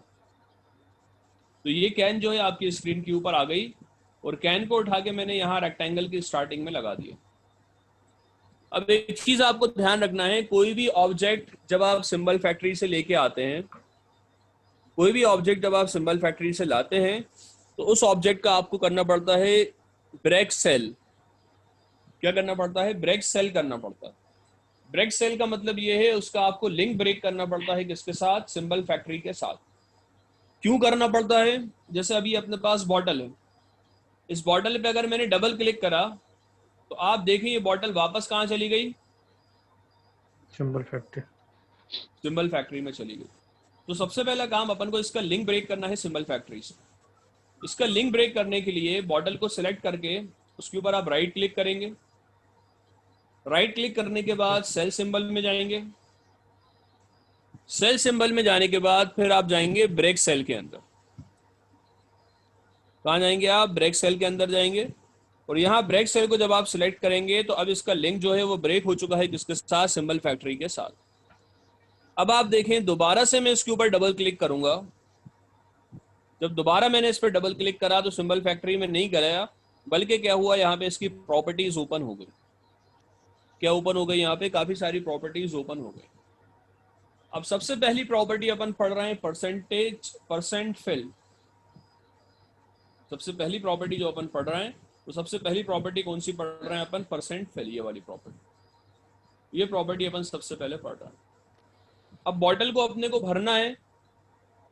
तो ये कैन जो है आपकी स्क्रीन के ऊपर आ गई और कैन को उठा के मैंने यहाँ रेक्टेंगल की स्टार्टिंग में लगा दिया। अब एक चीज आपको ध्यान रखना है, कोई भी ऑब्जेक्ट जब आप सिंबल फैक्ट्री से लेके आते हैं, कोई भी ऑब्जेक्ट जब आप सिंबल फैक्ट्री से लाते हैं तो उस ऑब्जेक्ट का आपको करना पड़ता है ब्रेक सेल। क्या करना पड़ता है? ब्रेक सेल करना पड़ता है। ब्रेक सेल का मतलब ये है उसका आपको लिंक ब्रेक करना पड़ता है, किसके साथ? सिंबल फैक्ट्री के साथ। क्यों करना पड़ता है? जैसे अभी अपने पास बॉटल है, इस बॉटल पे अगर मैंने डबल क्लिक करा तो आप देखें ये बॉटल वापस कहाँ चली गई? सिंबल फैक्ट्री, सिंबल फैक्ट्री में चली गई। तो सबसे पहला काम अपन को इसका लिंक ब्रेक करना है सिंबल फैक्ट्री से। इसका लिंक ब्रेक करने के लिए बॉटल को सिलेक्ट करके उसके ऊपर आप राइट क्लिक करेंगे। राइट क्लिक करने के बाद सेल सिंबल में जाएंगे। सेल सिंबल में जाने के बाद फिर आप जाएंगे ब्रेक सेल के अंदर। कहाँ जाएंगे आप? ब्रेक सेल के अंदर जाएंगे और यहाँ ब्रेक सेल को जब आप सिलेक्ट करेंगे तो अब इसका लिंक जो है वो ब्रेक हो चुका है किसके साथ? सिंबल फैक्ट्री के साथ। अब आप देखें दोबारा से मैं इसके ऊपर डबल क्लिक करूंगा, जब दोबारा मैंने इस पर डबल क्लिक करा तो सिंबल फैक्ट्री में नहीं गया, बल्कि क्या हुआ यहाँ पे इसकी प्रॉपर्टीज ओपन हो गई। क्या ओपन हो गई? यहाँ पे काफी सारी प्रॉपर्टीज ओपन हो गई। अब सबसे पहली प्रॉपर्टी अपन पढ़ रहे हैं परसेंट फिल। सबसे पहली प्रॉपर्टी जो अपन पढ़ रहे हैं तो सबसे पहली प्रॉपर्टी कौन सी पढ़ रहे हैं अपन? परसेंट फिल, ये वाली प्रॉपर्टी। ये प्रॉपर्टी अपन सबसे पहले पढ़ रहे हैं। अब बॉटल को अपने को भरना है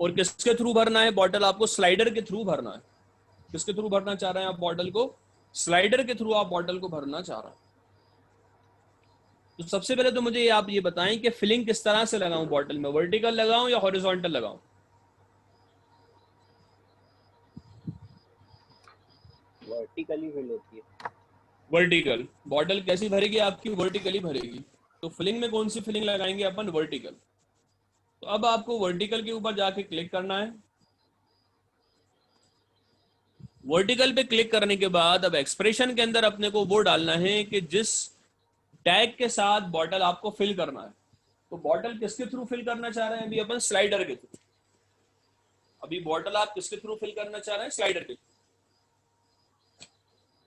और किसके थ्रू भरना है? बॉटल आपको स्लाइडर के थ्रू भरना है। किसके थ्रू भरना चाह रहे हैं आप बॉटल को? स्लाइडर के थ्रू आप बॉटल को भरना चाह रहे हैं। तो सबसे पहले तो मुझे आप ये बताएं कि फिलिंग किस तरह से लगाऊं बॉटल में, वर्टिकल लगाऊं या हॉरिजॉन्टल लगाऊं? वर्टिकली फिल होती है। वर्टिकल। बॉटल कैसी भरेगी आपकी? वर्टिकली भरेगी। तो फिलिंग में कौन सी फिलिंग लगाएंगे अपन? वर्टिकल। तो अब आपको वर्टिकल के ऊपर जाके क्लिक करना है। वर्टिकल पे क्लिक करने के बाद अब एक्सप्रेशन के अंदर अपने को वो डालना है कि जिस टैग के साथ बॉटल आपको फिल करना है। तो बॉटल किसके थ्रू फिल करना चाह रहे हैं? अभी अपन स्लाइडर के थ्रू। अभी बॉटल आप किसके थ्रू फिल करना चाह रहे हैं? स्लाइडर के थ्रू।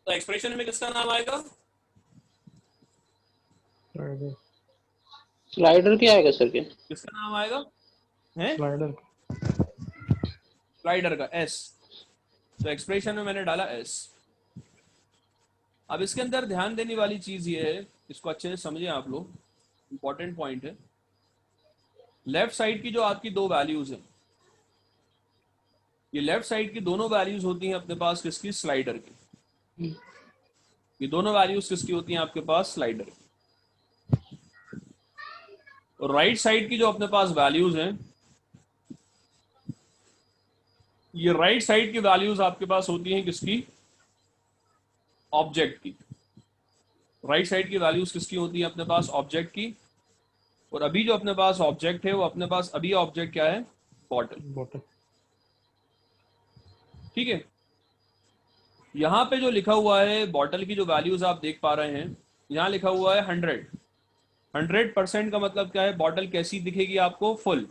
तो एक्सप्रेशन में किसका नाम आएगा? स्लाइडर क्या आएगा सर? क्या किसका नाम आएगा? है स्लाइडर का, एस। तो एक्सप्रेशन में मैंने डाला एस। अब इसके अंदर ध्यान देने वाली चीज ये है, इसको अच्छे से समझिए आप लोग, इंपॉर्टेंट पॉइंट है। लेफ्ट साइड की जो आपकी दो वैल्यूज हैं, ये लेफ्ट साइड की दोनों वैल्यूज होती हैं अपने पास किसकी? स्लाइडर की। ये दोनों वैल्यूज किसकी होती हैं आपके पास? स्लाइडर की। और राइट साइड की जो अपने पास वैल्यूज हैं, ये राइट साइड की वैल्यूज आपके पास होती हैं किसकी? ऑब्जेक्ट की। राइट साइड की वैल्यूज किसकी होती है अपने पास? ऑब्जेक्ट की। और अभी जो अपने पास ऑब्जेक्ट है वो अपने पास अभी ऑब्जेक्ट क्या है? बॉटल। ठीक है। यहां पे जो लिखा हुआ है बॉटल की जो वैल्यूज आप देख पा रहे हैं, यहां लिखा हुआ है 100% का मतलब क्या है? बॉटल कैसी दिखेगी आपको? फुल।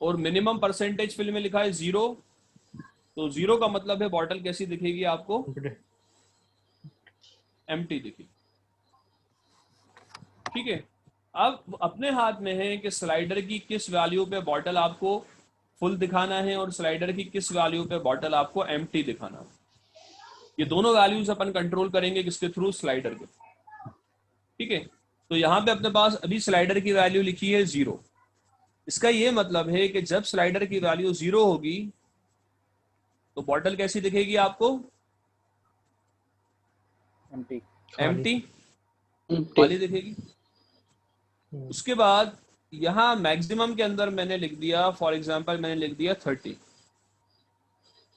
और मिनिमम परसेंटेज फिल में लिखा है 0, तो 0 का मतलब है बॉटल कैसी दिखेगी आपको? एम्प्टी दिखेगी। ठीक है। अब अपने हाथ में है कि स्लाइडर की किस वैल्यू पे बॉटल आपको फुल दिखाना है और स्लाइडर की किस वैल्यू पे बॉटल आपको एम्प्टी दिखाना है। ये दोनों वैल्यूज अपन कंट्रोल करेंगे किसके थ्रू? स्लाइडर के। ठीक है। तो यहाँ पे अपने पास अभी स्लाइडर की वैल्यू लिखी है 0। इसका ये मतलब है कि जब स्लाइडर की वैल्यू 0 होगी तो बॉटल कैसी दिखेगी आपको? एम्प्टी, खाली दिखेगी। उसके बाद यहां मैक्सिमम के अंदर मैंने लिख दिया, फॉर एग्जांपल मैंने लिख दिया 30।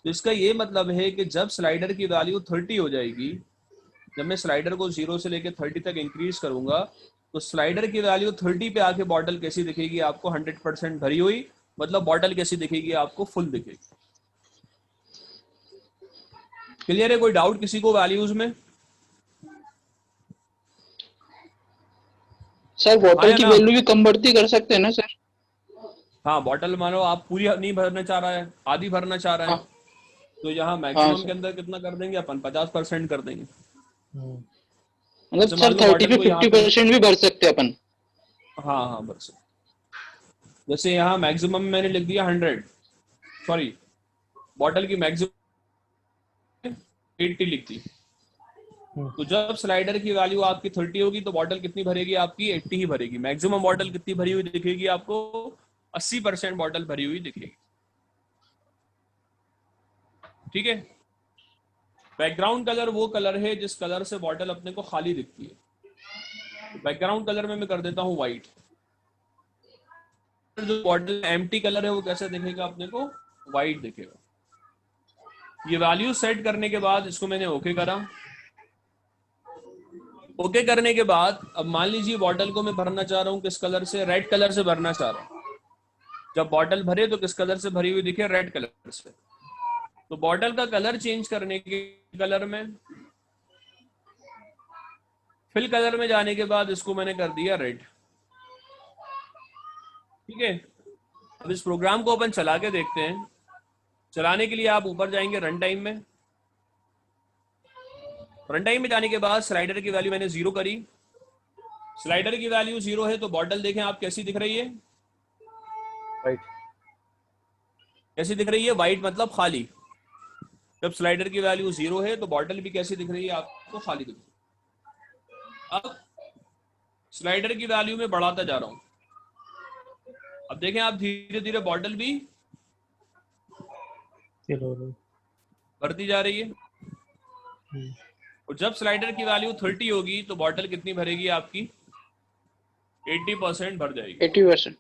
तो इसका ये मतलब है कि जब स्लाइडर की वैल्यू 30 हो जाएगी, जब मैं स्लाइडर को 0 से लेकर 30 तक इंक्रीज करूंगा, तो स्लाइडर की वैल्यू 30 पे आके बॉटल कैसी दिखेगी आपको? 100% भरी हुई। मतलब बॉटल कैसी दिखेगी आपको? फुल दिखेगी। क्लियर है? कोई डाउट किसी को वैल्यूज में? सर बॉटल की वैल्यू भी कम बढ़ती कर सकते हैं ना सर? हाँ, बॉटल मानो आप पूरी नहीं भरना चाह रहा है, आधी भरना चाह रहा है, हाँ। तो यहाँ मैक्सिमम के अंदर कितना कर देंगे अपन? 50% कर देंगे। मतलब सर 30 पे 50% भी भर सकते हैं अपन? हाँ हाँ भर सकते। जैसे यहाँ मैक्सिमम मैंने लिख दिया 100, सॉरी बॉटल की मैक्सिमम 80 लिख दी। तो जब स्लाइडर की वैल्यू आपकी 30 होगी तो बॉटल कितनी भरेगी आपकी? 80 ही भरेगी। मैक्सिमम बॉटल कितनी भरी हुई दिखेगी आपको? 80% बॉटल भरी हुई दिखेगी। ठीक है। बैकग्राउंड कलर वो कलर है जिस कलर से बॉटल अपने को खाली दिखती है। बैकग्राउंड कलर में मैं कर देता हूं व्हाइट। जो बॉटल एम्प्टी कलर है वो कैसे दिखेगा अपने को? व्हाइट दिखेगा। ये वैल्यू सेट करने के बाद इसको मैंने ओके करा। ओके करने के बाद अब मान लीजिए बॉटल को मैं भरना चाह रहा हूं किस कलर से? रेड कलर से भरना चाह रहा हूं। जब बॉटल भरे तो किस कलर से भरी हुई दिखे? रेड कलर से। तो बॉटल का कलर चेंज करने के कलर में, फिल कलर में जाने के बाद इसको मैंने कर दिया रेड। ठीक है, अब इस प्रोग्राम को अपन चला के देखते हैं। चलाने के लिए आप ऊपर जाएंगे रन टाइम में। रन टाइम में जाने के बाद स्लाइडर की वैल्यू मैंने 0 करी। स्लाइडर की वैल्यू 0 है तो बॉटल देखें आप कैसी दिख रही है, राइट, कैसी दिख रही है, व्हाइट मतलब खाली। जब स्लाइडर की वैल्यू 0 है तो बॉटल भी कैसी दिख रही है आपको, खाली दिख रही है। अब स्लाइडर की वैल्यू में बढ़ाता जा रहा हूं। अब देखें आप धीरे धीरे बॉटल भी बढ़ती जा रही है। और जब स्लाइडर की वैल्यू 30 होगी तो बॉटल कितनी भरेगी आपकी, 80% भर जाएगी। 80%।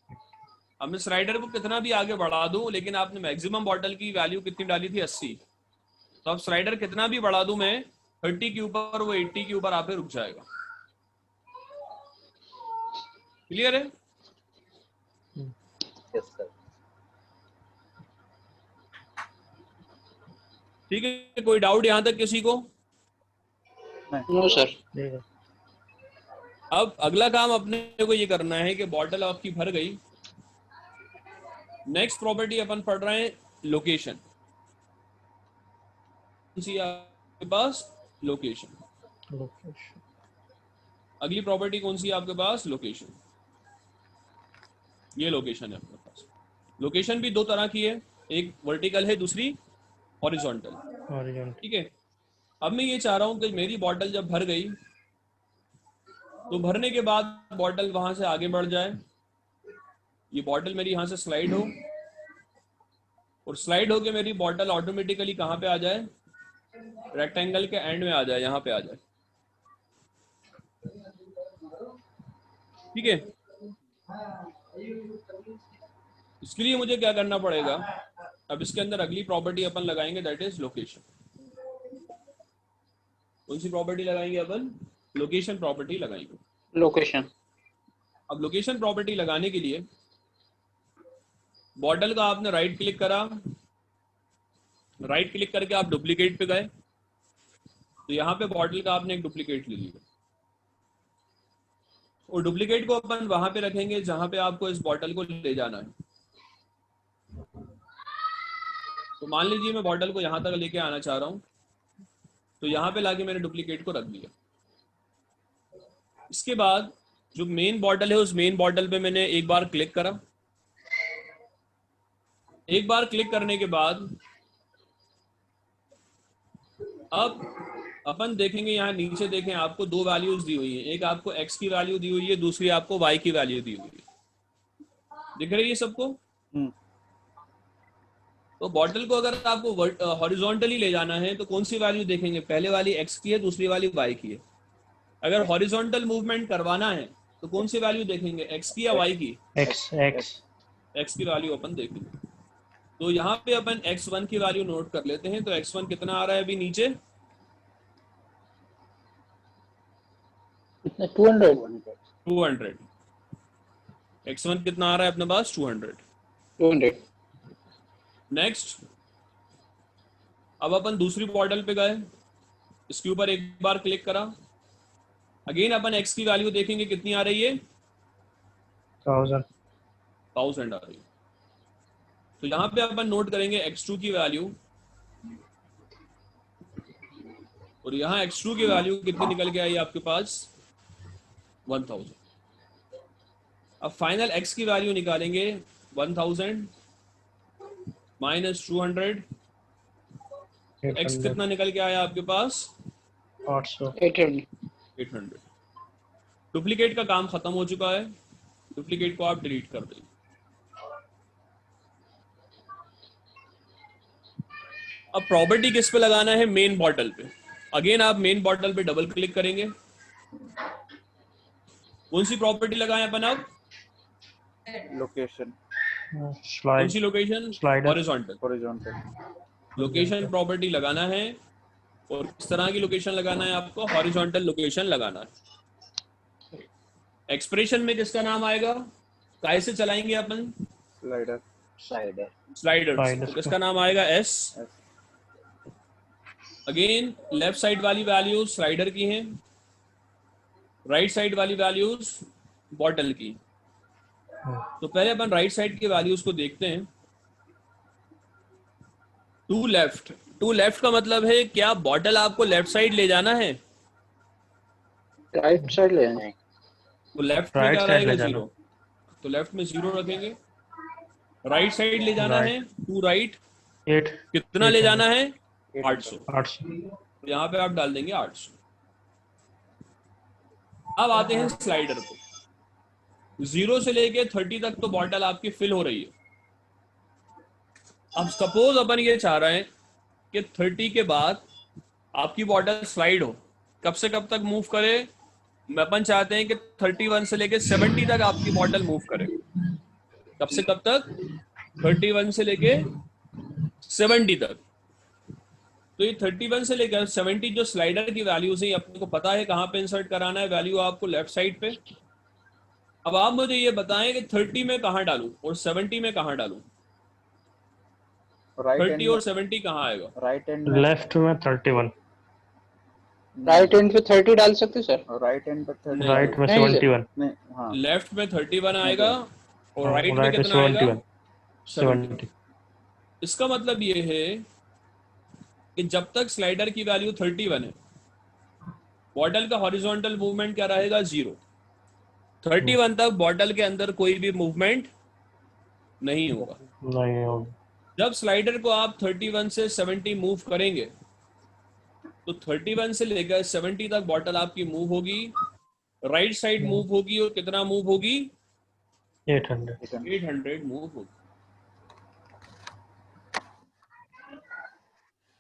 अब मैं स्लाइडर को कितना भी आगे बढ़ा दूं, लेकिन आपने मैक्सिमम बॉटल की वैल्यू कितनी डाली थी, 80। तो अब स्लाइडर कितना भी बढ़ा दूं मैं 30 के ऊपर, वो 80 के ऊपर आके रुक जाएगा। क्लियर है? Yes sir. ठीक है, कोई डाउट यहां तक किसी को? No sir. अब अगला काम अपने को ये करना है कि बॉटल आपकी भर गई। नेक्स्ट प्रॉपर्टी अपन पढ़ रहे हैं लोकेशन। आपके पास लोकेशन। अगली प्रॉपर्टी कौन सी है आपके पास, लोकेशन। ये लोकेशन है आपके पास। लोकेशन भी दो तरह की है, एक वर्टिकल है, दूसरी हॉरिजॉन्टल। ठीक है, अब मैं ये चाह रहा हूं कि मेरी बॉटल जब भर गई तो भरने के बाद बॉटल वहां से आगे बढ़ जाए। ये बॉटल मेरी यहां से स्लाइड हो, और स्लाइड होके मेरी बॉटल ऑटोमेटिकली कहां पे आ जाए, रेक्टेंगल के एंड में आ जाए, यहां पे आ जाए। ठीक है, इसके लिए मुझे क्या करना पड़ेगा, अब इसके अंदर अगली प्रॉपर्टी अपन लगाएंगे, दैट इज लोकेशन। कौन सी प्रॉपर्टी लगाएंगे अपन, लोकेशन प्रॉपर्टी लगाएंगे। लोकेशन। अब लोकेशन प्रॉपर्टी लगाने के लिए बॉटल का आपने राइट क्लिक करा, राइट क्लिक करके आप डुप्लीकेट पे गए, तो यहाँ पे बॉटल का आपने एक डुप्लीकेट ले लिया, और डुप्लीकेट को अपन वहां पे रखेंगे जहां पे आपको इस बॉटल को ले जाना है। तो मान लीजिए मैं बॉटल को यहां तक लेके आना चाह रहा हूं, तो यहां पे लाके मैंने डुप्लीकेट को रख दिया। इसके बाद जो मेन बॉटल है, उस मेन बॉटल पे मैंने एक बार क्लिक करा। एक बार क्लिक करने के बाद अब अपन देखेंगे, यहाँ नीचे देखें आपको दो वैल्यूज दी हुई हैं, एक आपको x की वैल्यू दी हुई है, दूसरी आपको y की वैल्यू दी हुई है। दिख रही है सबको? तो बॉटल को अगर आपको हॉरिजॉन्टली ले जाना है तो कौन सी वैल्यू देखेंगे, पहले वाली x की है, दूसरी वाली y की है। अगर हॉरिजॉन्टल मूवमेंट करवाना है तो कौन सी वैल्यू देखेंगे, x की या y की? x की वैल्यू अपन देखेंगे। तो यहाँ पे अपन x1 की वैल्यू नोट कर लेते हैं। तो x1 कितना आ रहा है अभी नीचे, 200। x1 कितना आ रहा है अपने पास, 200। नेक्स्ट, अब अपन दूसरी बॉटल पे गए, इसके ऊपर एक बार क्लिक करा, अगेन अपन x की वैल्यू देखेंगे कितनी आ रही है, 1000 आ रही है। तो यहाँ पे अपन नोट करेंगे x2 की वैल्यू, और यहाँ x2 की वैल्यू कितनी निकल के आई आपके पास, 1000। अब फाइनल x की वैल्यू निकालेंगे, 1000 माइनस 200, x कितना निकल के आया आपके पास, 800। डुप्लीकेट का काम खत्म हो चुका है, डुप्लीकेट को आप डिलीट कर देंगे। अब प्रॉपर्टी किस पे लगाना है, मेन बॉटल पे। अगेन आप मेन बॉटल पे डबल क्लिक करेंगे। कौन सी प्रॉपर्टी लगाएं अपन अब, लोकेशन। कौन सी लोकेशन, हॉरिजॉन्टल। लोकेशन प्रॉपर्टी लगाना है, और किस तरह की लोकेशन लगाना है आपको, हॉरिजॉन्टल लोकेशन लगाना है। एक्सप्रेशन में किसका नाम आएगा, काय से चलाएंगे अपन, स्लाइडर। स्लाइडर। तो किसका नाम आएगा, S। अगेन लेफ्ट साइड वाली वैल्यूज स्लाइडर की हैं, राइट साइड वाली वैल्यूज बॉटल की। तो पहले अपन राइट साइड की वैल्यूज को देखते हैं। टू लेफ्ट, टू लेफ्ट का मतलब है क्या बॉटल आपको लेफ्ट साइड ले जाना है? राइट साइड ले जाना है। तो लेफ्ट में राइट क्या साइड रहेगा? ले जाना। 0। तो लेफ्ट में 0 रखेंगे। राइट साइड ले जाना है, टू राइट 8 कितना ले जाना है? 800। 800। यहाँ पे आप डाल देंगे 800। अब आते हैं स्लाइडर पे। 0 से लेके 30 तक तो बॉटल आपकी फिल हो रही है। अब सपोज अपन ये चाह रहे हैं कि 30 के बाद आपकी बॉटल स्लाइड हो। कब से कब तक मूव करे? अपन चाहते हैं कि 31 से लेके 70 तक आपकी बॉटल मूव करे। कब से कब तक? 31 से लेके 70 तक। तो ये 31 से लेकर 70 जो स्लाइडर की वैल्यूज है, अपने को पता है कहाँ पे इंसर्ट कराना है वैल्यू आपको, लेफ्ट साइड पे। अब आप मुझे ये बताएं कि 30 में कहाँ डालूं और 70 में कहाँ डालूं? राइट 30 और 70 कहाँ आएगा? राइट एंड लेफ्ट में 31, राइट एंड पे 30 डाल सकते सर? राइट एंड पे 30 राइट में नहीं, 71, नहीं, हाँ लेफ्ट में 31 आएगा और राइट में राइट में कितना आएगा? 70। इसका मतलब ये है कि जब तक स्लाइडर की वैल्यू 31 है, बॉटल का हॉरिजॉन्टल मूवमेंट क्या रहेगा? 0। 31 तक बॉटल के अंदर कोई भी मूवमेंट नहीं होगा। नहीं होगा। जब स्लाइडर को आप 31 से 70 मूव करेंगे तो 31 से लेकर 70 तक बॉटल आपकी मूव होगी, राइट साइड मूव होगी और कितना मूव होगी? 800। 800 मूव होगी।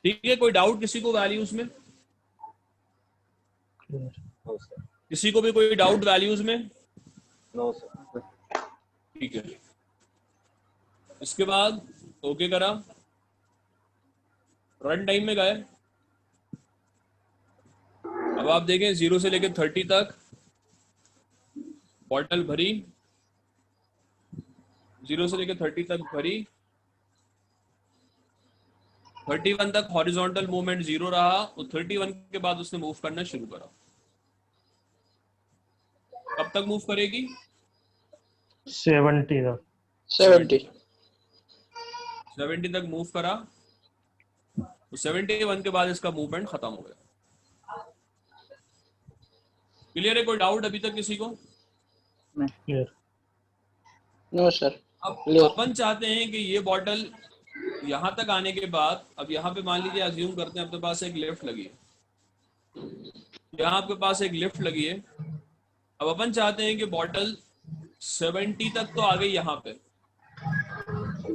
ठीक है, कोई डाउट किसी को वैल्यूज में? नो सर, किसी को भी कोई डाउट वैल्यूज में? No sir. ठीक है, इसके बाद ओके करा, रन टाइम में गए। अब आप देखें 0 से लेकर 30 तक बॉटल भरी, 0 से लेकर 30 तक भरी, 31 तक हॉरिजॉन्टल मूवमेंट 0 रहा और 31 के बाद उसने मूव करना शुरू करा। कब तक मूव करेगी? 70 तक। 70 तक मूव करा तो 71 के बाद इसका मूवमेंट खत्म हो गया। क्लियर है? कोई डाउट अभी तक किसी को? क्लियर। No sir. अब अपन चाहते हैं कि ये बॉटल यहां तक आने के बाद, अब यहाँ पे मान लीजिए अज्यूम करते हैं अपने पास एक लिफ्ट लगी है, यहाँ आपके पास एक लिफ्ट लगी है। अब अपन चाहते हैं कि बॉटल 70 तक तो आ गई, यहाँ पे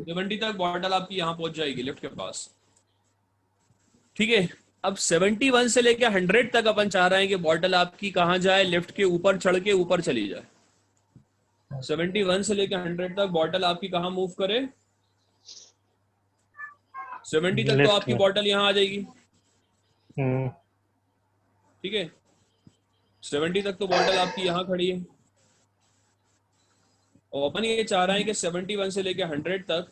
70 तक बॉटल आपकी यहाँ पहुंच जाएगी लिफ्ट के पास। ठीक है, अब 71 से लेकर 100 तक अपन चाह रहे हैं कि बॉटल आपकी कहाँ जाए? लिफ्ट के ऊपर चढ़ के ऊपर चली जाए। 71 से लेकर 100 तक बॉटल आपकी कहाँ मूव करे? 70 तक तो आपकी बॉटल यहाँ आ जाएगी। ठीक है, 70 तक तो बॉटल आपकी यहाँ खड़ी है और अपन ये चाह रहे हैं कि 71 से लेकर 100 तक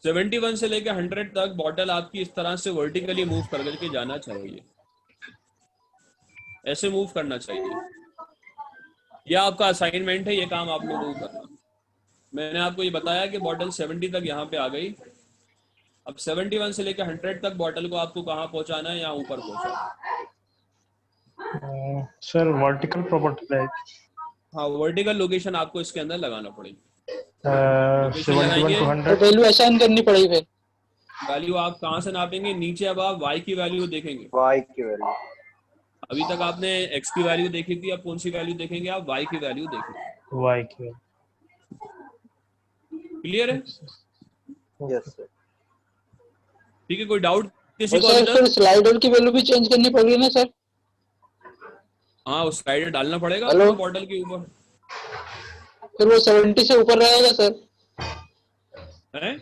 वन से लेकर 100 तक बॉटल आपकी इस तरह से वर्टिकली मूव करके जाना चाहिए, ऐसे मूव करना चाहिए। यह आपका असाइनमेंट है, ये काम आप लोगों को करना। मैंने आपको ये बताया कि बॉटल 70 तक यहाँ पे आ गई। अब 71 से लेकर 100 तक बॉटल को आपको कहाँ पहुंचाना है? यहाँ ऊपर पहुंचाना है। सर वर्टिकल प्रॉपर्टी है। हाँ, वर्टिकल लोकेशन आपको इसके अंदर लगाना पड़ेगी। 71 to 100 वैल्यू असाइन करनी पड़ेगी फिर। वैल्यू आप कहाँ से नापेंगे? नीचे अब आप y की वैल्यू देखेंगे। y की वैल्यू, अभी तक आपने x की वैल्यू देखी थी, अब कौन सी वैल्यू देखेंगे? आप y की वैल्यू देखेंगे। y की। क्लियर है? Yes sir. ठीक है, कोई डाउट किसी को? सर फिर स्लाइडर की वैल्यू भी चेंज करनी पड़ेगी ना सर? हाँ, उस स्लाइडर डालना पड़ेगा बॉटल के ऊपर। फिर वो 70 से ऊपर रहेगा सर? हैं?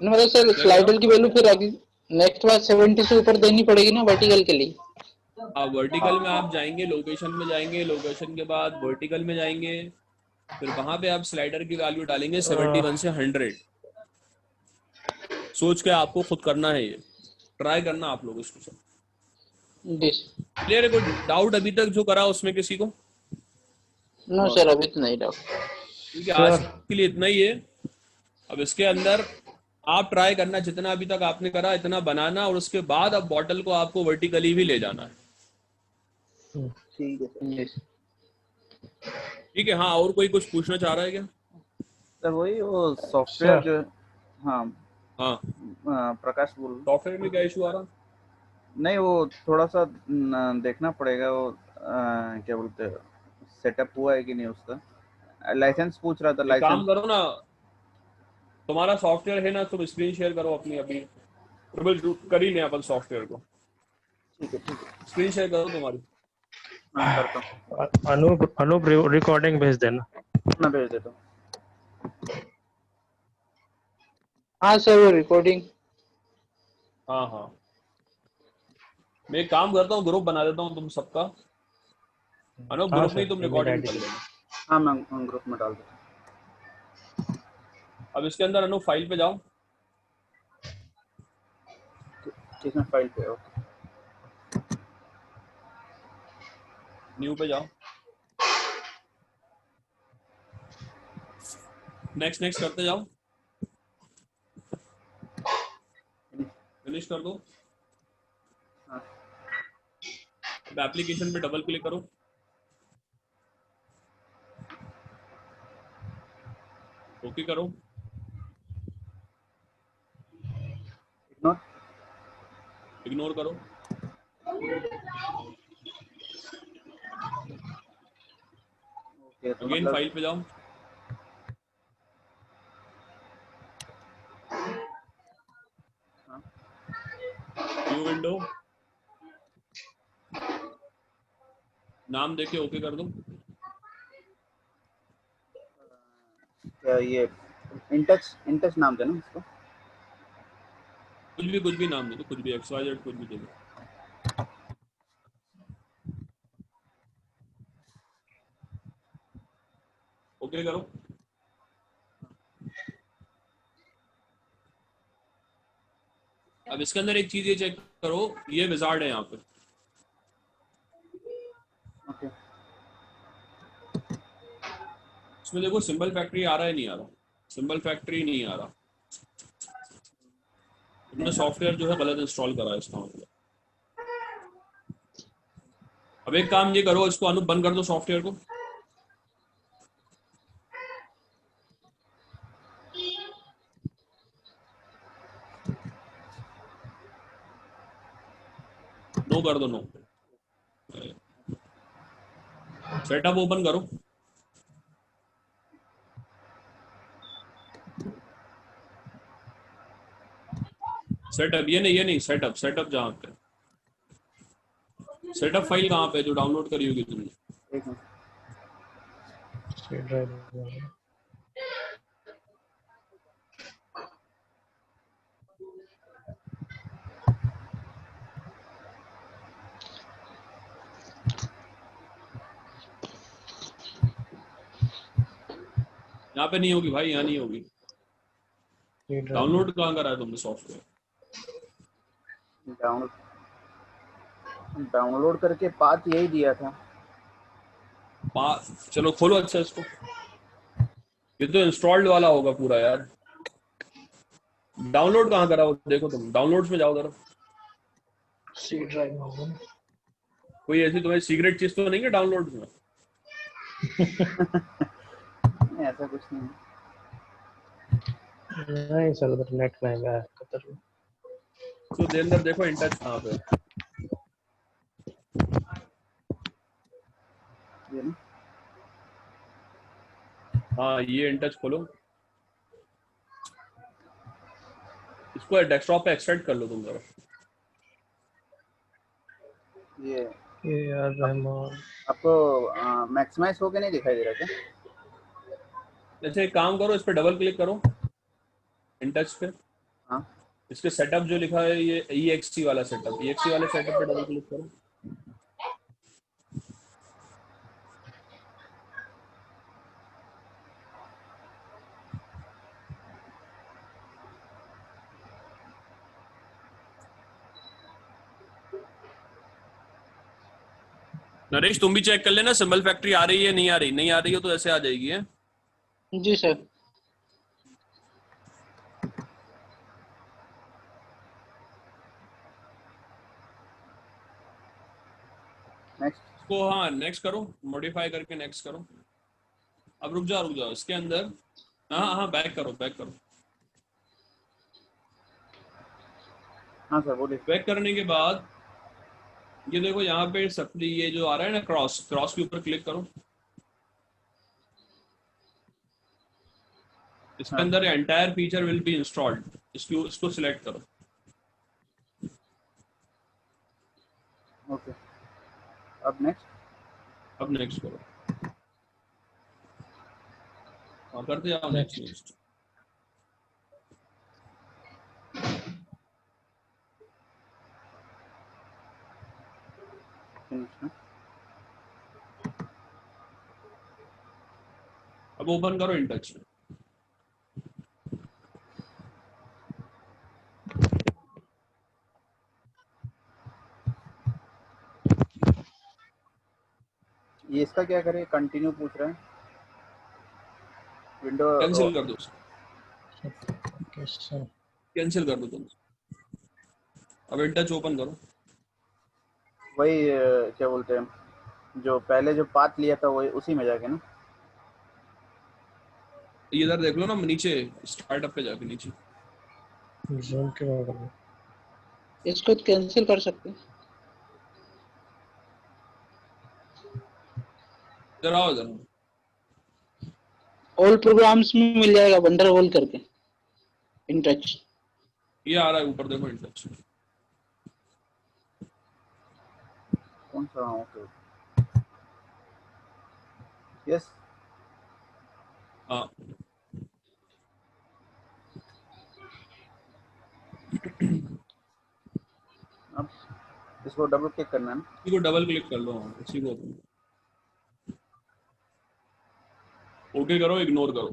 मतलब सर स्लाइडर की वैल्यू फिर आगे नेक्स्ट बार 70 से ऊपर देनी पड़ेगी ना वर्टिकल के लिए। अब वर्टिकल में आप जाएंगे, लोकेशन में जाएंगे, लोकेशन के बाद वर्टिकल में जाएंगे, फिर वहां पे आप स्लाइडर की वैल्यू डालेंगे 71 से 100। सोच के आपको खुद करना है, ये ट्राई करना आप लोग इसको सब। क्लियर है? कोई डाउट अभी तक जो करा उसमें किसी को? नो सर, अभी तो नहीं डाउट। ठीक है, आज के लिए इतना ही है। अब इसके अंदर आप ट्राई करना, जितना अभी तक आपने करा इतना बनाना, और उसके बाद अब बॉटल को आपको वर्टिकली भी ले जाना है। ठीक है सर। ठीक है। हाँ, और कोई कुछ पूछना चाह रहा है क्या? सर वही वो सॉफ्टवेयर जो, हाँ हाँ, प्रकाश बोल। सॉफ्टवेयर में क्या इशू आ रहा? नहीं, वो थोड़ा सा देखना पड़ेगा, वो क्या बोलते हैं, सेटअप हुआ है कि नहीं उसका। लाइसेंस पूछ रहा था। एक लाइसेंस काम करो ना, तुम्हारा सॉफ्टवेयर है ना, तुम स्क्रीन शेयर करो अपनी अभी। कर ही लें अपन सॉफ्टवेयर को। ठीक है ठीक है, स्क्रीन शेयर करो तुम्हारी। हाँ करता हूँ। अनूप रिकॉर्डिंग भेज देना। मैं भेज देता हूँ। हाँ सर, वो रिकॉर्डिंग। हाँ हाँ, मैं एक काम करता हूँ, ग्रुप बना देता हूँ तुम सबका। अनु, हाँ ग्रुप में सर, ही तुम ईमेल रिकॉर्डिंग आईडी कर लेना। हाँ मैं ग्रुप में डाल देता हूँ। अब इसके अंदर अनु फाइल पे जाओ। किसमें फाइल पे? ओके, न्यू पे जाओ। नेक्स्ट नेक्स्ट करते जाओ। फिनिश कर दो। हाँ। अब एप्लीकेशन पे डबल क्लिक करो। ओके करो। इग्नोर। इग्नोर करो। ओके, तो अगेन मतलब फाइल पे जाओ। न्यू विंडो, नाम देके ओके कर दो। ये इंटच नाम देना इसको। कुछ भी नाम दे दो, कुछ भी XYZ कुछ भी दे दो। ओके करो। अब इसके अंदर एक चीज ये चेक करो, ये विजार्ड है यहाँ पे। ओके, इसमें देखो सिंबल फैक्ट्री आ रहा है, नहीं आ रहा? सिंबल फैक्ट्री नहीं आ रहा। तुमने सॉफ्टवेयर जो है गलत इंस्टॉल करा है इसका मतलब। अब एक काम ये करो, इसको अनु बंद कर दो सॉफ्टवेयर को। नो कर दो, नो। सेटअप ओपन करो। सेटअप, ये नहीं सेटअप जहाँ पे सेटअप फाइल कहाँ पे जो डाउनलोड करी होगी तुमने? एक मिनट। यहाँ पे नहीं होगी भाई, यहाँ नहीं होगी। डाउनलोड कहाँ करा है तुमने सॉफ्टवेयर? डाउनलोड करके पाथ यही दिया था। चलो खोलो अच्छा इसको। ये तो इंस्टॉल्ड वाला होगा पूरा यार। डाउनलोड कहाँ करा वो देखो, तुम डाउनलोड्स में जाओ जरा। सी ड्राइव होगा। कोई ऐसी तुम्हारी सीक्रेट चीज तो नहीं है डाउनलोड्स में? ऐसा कुछ नहीं। नहीं सर, उधर नेट महंगा है कतर में। तो दे अंदर देखो इंटच कहाँ पे। ये ना? हाँ, ये इंटच खोलो। इसको डेस्कटॉप पे एक्सट्रैक्ट कर लो तुम जरा। ये यार रहमान, आपको मैक्सिमाइज होके नहीं दिखाई दे रहा क्या? जैसे एक काम करो, इस पे डबल क्लिक करो इंटच पे। हाँ, इसके सेटअप जो लिखा है ये EXE वाला सेटअप, EXE वाले सेटअप पे डबल क्लिक करो। नरेश तुम भी चेक कर लेना सिंबल फैक्ट्री आ रही है नहीं आ रही, नहीं आ रही हो तो ऐसे आ जाएगी है। जी सर। नेक्स्ट। इसको हाँ नेक्स्ट करो, मॉडिफाई करके नेक्स्ट करो। अब रुक जाओ इसके अंदर, हाँ हाँ बैक करो बैक करो। हाँ सर बोलिए। बैक करने के बाद ये देखो यहाँ पे सप्ली ये जो आ रहा है ना क्रॉस के ऊपर क्लिक करो। इसके अंदर entire feature will be installed, इसको सिलेक्ट करो। ओके अब नेक्स्ट करो और करते जाओ नेक्स्ट। अब ओपन करो इंटच। ये इसका क्या करें, कंटिन्यू पूछ रहे हैं, विंडो कैंसिल कर दो, कैंसिल कर दो तुम। अब इंटच ओपन करो। वही क्या बोलते हैं, जो पहले जो पाथ लिया था वही उसी में जाके ना। इधर देख लो ना नीचे स्टार्टअप पे जाके नीचे जूम के बगल में। इसको कैंसिल कर सकते हैं। इधर आओ इधर। ऑल प्रोग्राम्स में मिल जाएगा वंडरवॉल करके इंटच। ये आ रहा है ऊपर देखो इंटच। कौन सा? Okay yes. हाँ अब इसको डबल क्लिक करना है ना। इसी को डबल क्लिक कर लो, इसी को ओके करो, इग्नोर करो।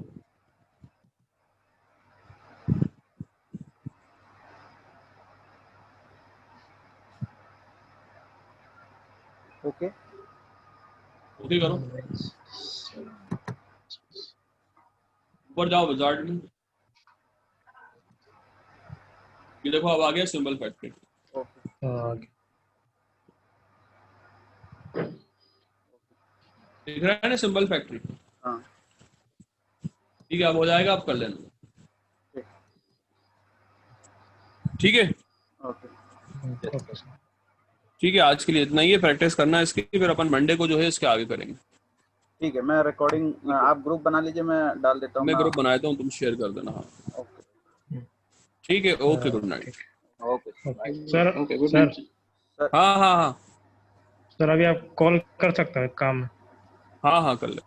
ओके ओके करो, ऊपर जाओ विजार्ड में। ये देखो अब आ गया सिंबल फैक्ट्री। ओके दिख रहा है ना सिंबल फैक्ट्री। हाँ ठीक है अब हो जाएगा, आप कर लेना। ठीक है ओके ठीक है, आज के लिए इतना ही है। प्रैक्टिस करना है इसकी, फिर अपन मंडे को जो है इसके आगे करेंगे। ठीक है, मैं रिकॉर्डिंग आप ग्रुप बना लीजिए, मैं डाल देता हूँ। मैं ग्रुप बना देता हूँ, तुम शेयर कर देना। हाँ ओके ठीक है, okay good night. Okay sir okay good sir night. हाँ हाँ हाँ सर अभी आप कॉल कर सकते हैं काम में। हाँ हाँ कर ले।